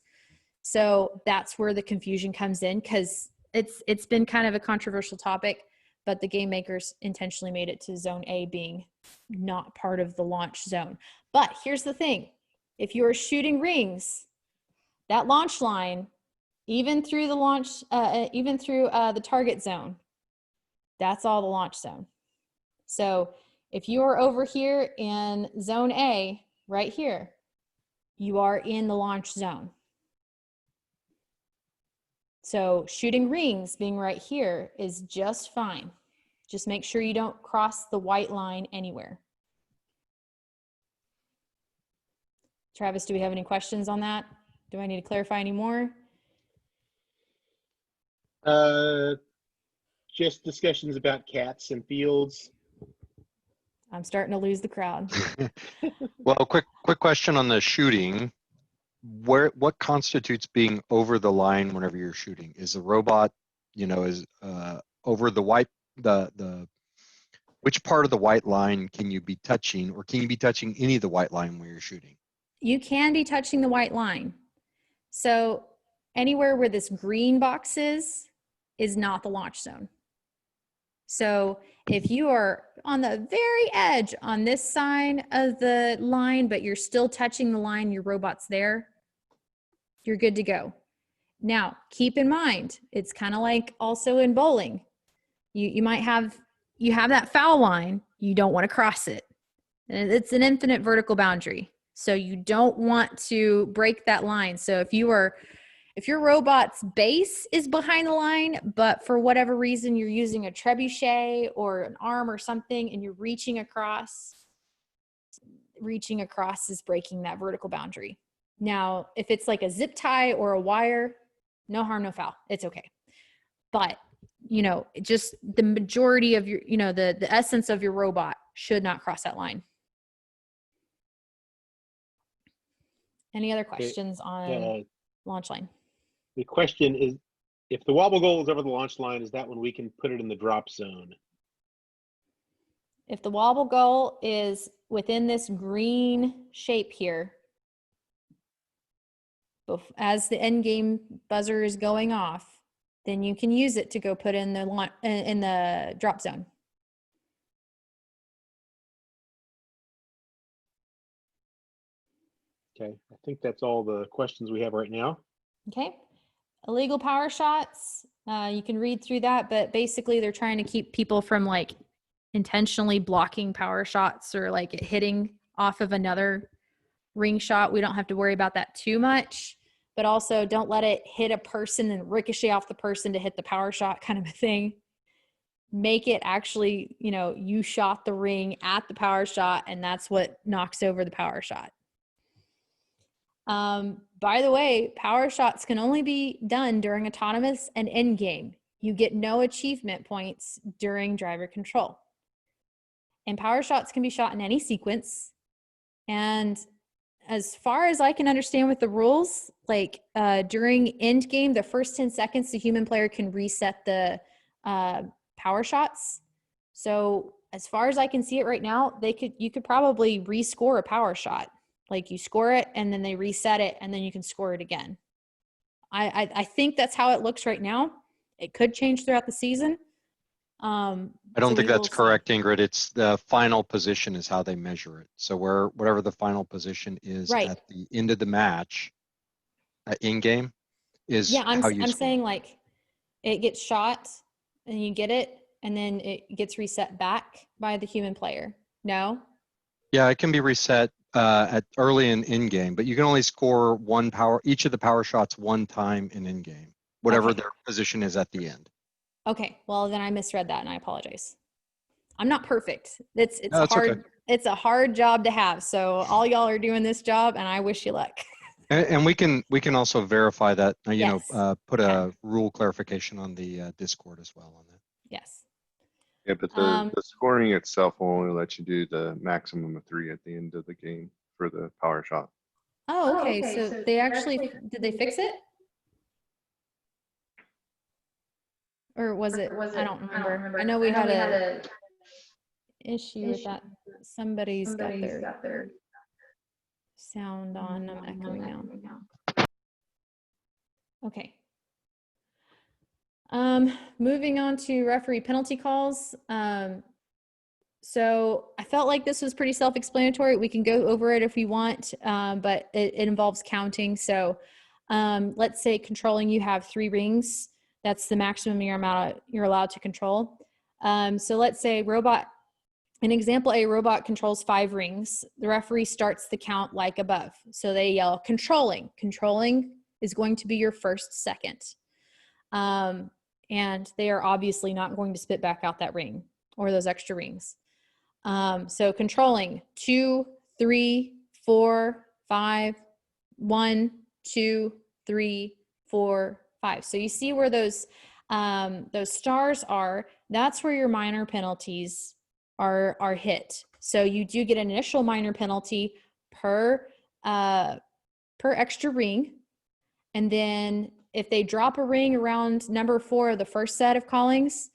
So that's where the confusion comes in, because it's been kind of a controversial topic, but the game makers intentionally made it to zone A being not part of the launch zone. But here's the thing. If you are shooting rings, that launch line, even through the launch, the target zone, that's all the launch zone. So if you are over here in zone A, right here, you are in the launch zone. So shooting rings being right here is just fine. Just make sure you don't cross the white line anywhere. Travis, do we have any questions on that? Do I need to clarify any more? Just discussions about cats and fields. I'm starting to lose the crowd. Well, quick question on the shooting. What constitutes being over the line whenever you're shooting? Is the robot, is over the white, which part of the white line can you be touching, or can you be touching any of the white line when you're shooting? You can be touching the white line. So anywhere where this green box is not the launch zone. So if you are on the very edge on this side of the line, but you're still touching the line, your robot's there, you're good to go. Now, keep in mind, it's kind of like also in bowling. You might have that foul line, you don't want to cross it. And it's an infinite vertical boundary. So you don't want to break that line. So if your robot's base is behind the line, but for whatever reason you're using a trebuchet or an arm or something and you're reaching across is breaking that vertical boundary. Now, if it's like a zip tie or a wire, no harm, no foul. It's okay. But, just the majority of your, the essence of your robot should not cross that line. Any other questions on launch line? The question is, if the wobble goal is over the launch line, is that when we can put it in the drop zone? If the wobble goal is within this green shape here, as the end game buzzer is going off, then you can use it to go put in the drop zone. Okay, I think that's all the questions we have right now. Okay. Illegal power shots, you can read through that, but basically they're trying to keep people from intentionally blocking power shots or it hitting off of another ring shot. We don't have to worry about that too much, but also don't let it hit a person and ricochet off the person to hit the power shot kind of a thing. Make it actually, you shot the ring at the power shot and that's what knocks over the power shot. By the way, power shots can only be done during autonomous and end game. You get no achievement points during driver control. And power shots can be shot in any sequence. And as far as I can understand with the rules, during end game, the first 10 seconds, the human player can reset the power shots. So as far as I can see it right now, you could probably rescore a power shot. You score it and then they reset it and then you can score it again. I think that's how it looks right now. It could change throughout the season, I don't think that's correct, Ingrid. It's the final position is how they measure it. So whatever the final position is Right. at the end of the match, in game, is Yeah, how you I'm score. saying like it gets shot and you get it, and then it gets reset back by the human player. No? Yeah, it can be reset at early in game, but you can only score each of the power shots one time in game, whatever Okay. their position is at the end. Okay, well then I misread that and I apologize. I'm not perfect. It's No, that's hard. okay. It's a hard job to have. So all y'all are doing this job, and I wish you luck. And we can also verify that, Yes, put we a rule clarification on the Discord as well on that. Yes. Yeah, but the scoring itself will only let you do the maximum of 3 at the end of the game for the power shot. Oh, okay. So they actually did they fix it? Or was it? I don't remember. I know we had a issue with that. Somebody's got their sound on. I'm echoing now. Okay. Moving on to referee penalty calls. So I felt like this was pretty self-explanatory. We can go over it if we want, but it involves counting. So let's say controlling, you have 3 rings. That's the maximum you're allowed to control. So let's say in example A, robot controls 5 rings. The referee starts the count like above. So they yell controlling. Controlling is going to be your first second. And they are obviously not going to spit back out that ring or those extra rings. So controlling 2, 3, 4, 5, 1, 2, 3, 4, 5. So you see where those stars are. That's where your minor penalties are hit. So you do get an initial minor penalty per extra ring, and then if they drop a ring around number 4 of the first set of callings,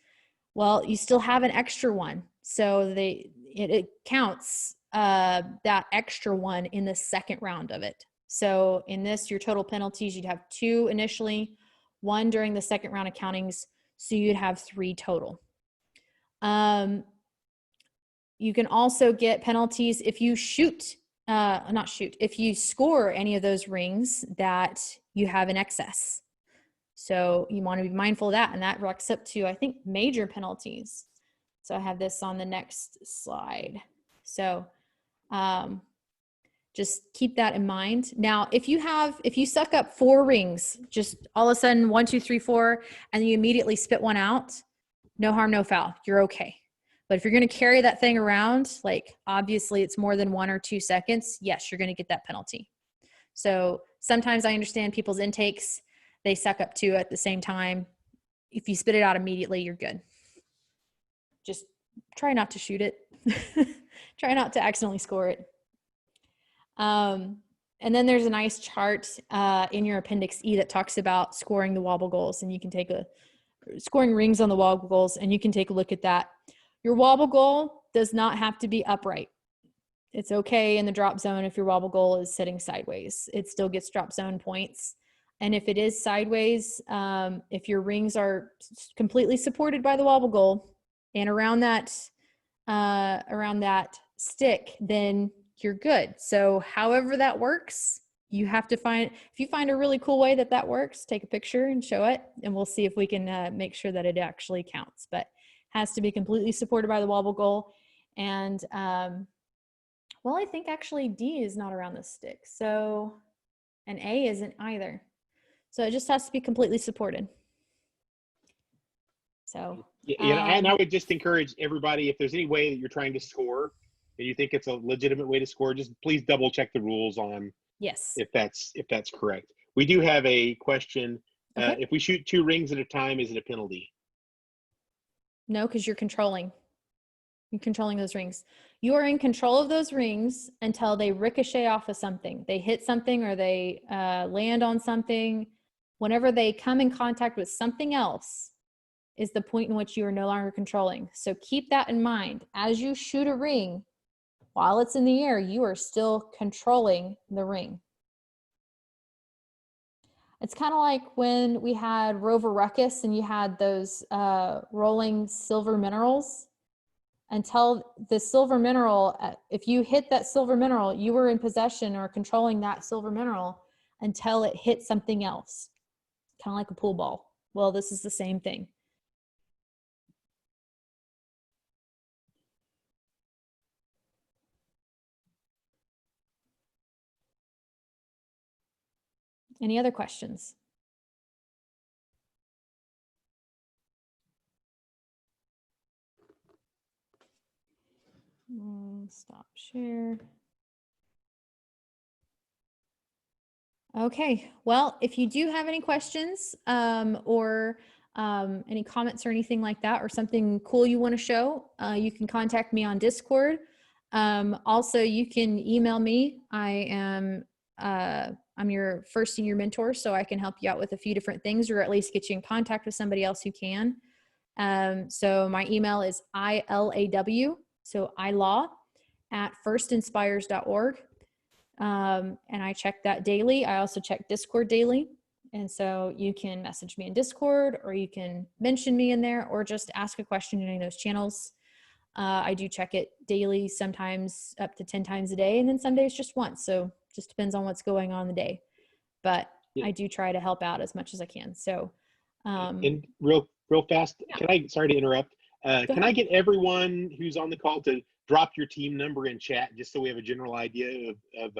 well, you still have an extra one. So it counts that extra one in the second round of it. So in this, your total penalties, you'd have 2 initially, 1 during the second round of countings. So you'd have 3 total. You can also get penalties if you if you score any of those rings that you have in excess. So you want to be mindful of that, and that rocks up to, I think, major penalties. So I have this on the next slide. So just keep that in mind. Now, if you suck up 4 rings, just all of a sudden 1, 2, 3, 4, and you immediately spit one out, no harm, no foul. You're okay. But if you're going to carry that thing around, like obviously it's more than 1 or 2 seconds, yes, you're going to get that penalty. So sometimes I understand people's intakes, they suck up 2 at the same time. If you spit it out immediately, you're good. Just try not to shoot it. Try not to accidentally score it. And then there's a nice chart in your Appendix E that talks about scoring the wobble goals, and you can take scoring rings on the wobble goals, and you can take a look at that. Your wobble goal does not have to be upright. It's okay in the drop zone if your wobble goal is sitting sideways. It still gets drop zone points. And if it is sideways, if your rings are completely supported by the wobble goal and around that stick, then you're good. So however that works, you have to if you find a really cool way that works, take a picture and show it, and we'll see if we can make sure that it actually counts. But has to be completely supported by the wobble goal. And well, I think actually D is not around the stick. So, and A isn't either. So it just has to be completely supported. So, and I would just encourage everybody, if there's any way that you're trying to score and you think it's a legitimate way to score, just please double check the rules on yes, if that's correct. We do have a question. Okay. If we shoot 2 rings at a time, is it a penalty? No, because you're controlling. You're controlling those rings. You are in control of those rings until they ricochet off of something. They hit something or they land on something. Whenever they come in contact with something else is the point in which you are no longer controlling. So keep that in mind. As you shoot a ring, while it's in the air, you are still controlling the ring. It's kind of like when we had Rover Ruckus and you had those rolling silver minerals. Until the silver mineral, if you hit that silver mineral, you were in possession or controlling that silver mineral until it hit something else, kind of like a pool ball. Well, this is the same thing. Any other questions? Stop share. Okay, well, if you do have any questions or any comments or anything like that, or something cool you want to show, you can contact me on Discord. Also, you can email me. I'm your first senior mentor, so I can help you out with a few different things, or at least get you in contact with somebody else who can. So my email is ilaw, so ilaw at firstinspires.org. And I check that daily. I also check Discord daily. And so you can message me in Discord, or you can mention me in there, or just ask a question in any of those channels. I do check it daily, sometimes up to 10 times a day, and then some days just once. So just depends on what's going on in the day. But Yeah. I do try to help out as much as I can. So And real fast, yeah. sorry to interrupt. Can ahead. I get everyone who's on the call to drop your team number in chat, just so we have a general idea of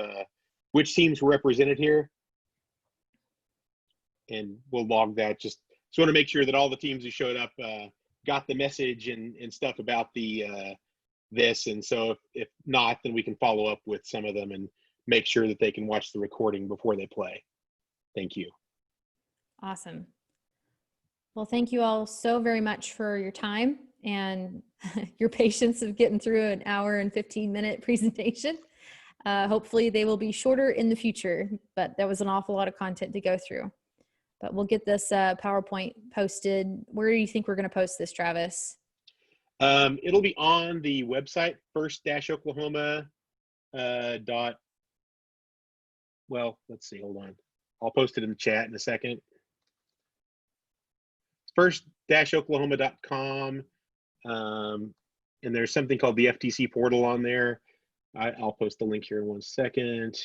which teams were represented here? And we'll log that. Just want to make sure that all the teams who showed up got the message and stuff about the this. And so if not, then we can follow up with some of them and make sure that they can watch the recording before they play. Thank you. Awesome. Well, thank you all so very much for your time and your patience of getting through an hour and 15-minute presentation. Hopefully they will be shorter in the future, but there was an awful lot of content to go through. But we'll get this PowerPoint posted. Where do you think we're going to post this, Travis? It'll be on the website, first-oklahoma well, let's see, hold on. I'll post it in the chat in a second. First-oklahoma.com. And there's something called the FTC portal on there. I'll post the link here in 1 second.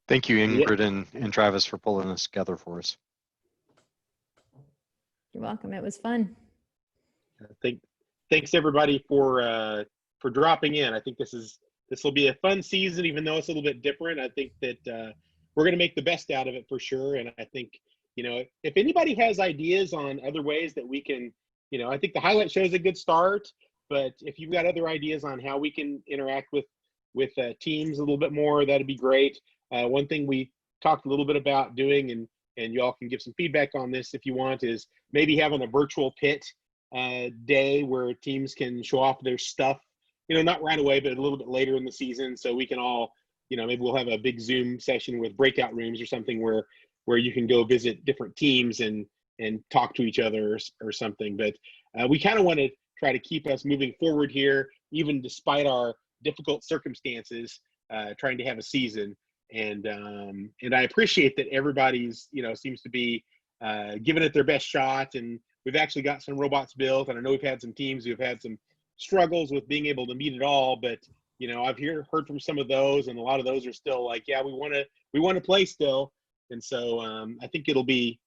Thank you, Yeah. Ingrid and Travis, for pulling this together for us. You're welcome. It was fun. Thanks everybody for dropping in. I think this will be a fun season, even though it's a little bit different. I think that we're going to make the best out of it for sure. And I think, if anybody has ideas on other ways that we can, I think the highlight show is a good start. But if you've got other ideas on how we can interact with teams a little bit more, that'd be great. One thing we talked a little bit about doing, and you all can give some feedback on this if you want, is maybe having a virtual pit day where teams can show off their stuff, not right away, but a little bit later in the season, so we can all, maybe we'll have a big Zoom session with breakout rooms or something where you can go visit different teams and talk to each other or something. But we kind of want to try to keep us moving forward here, even despite our difficult circumstances, trying to have a season. And I appreciate that everybody's, seems to be giving it their best shot. And we've actually got some robots built. And I know we've had some teams who've had some struggles with being able to meet it all. But, I've heard from some of those, and a lot of those are still like, yeah, we want to play still. And so I think it'll be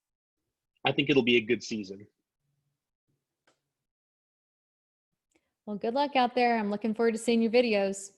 a good season. Well, good luck out there. I'm looking forward to seeing your videos.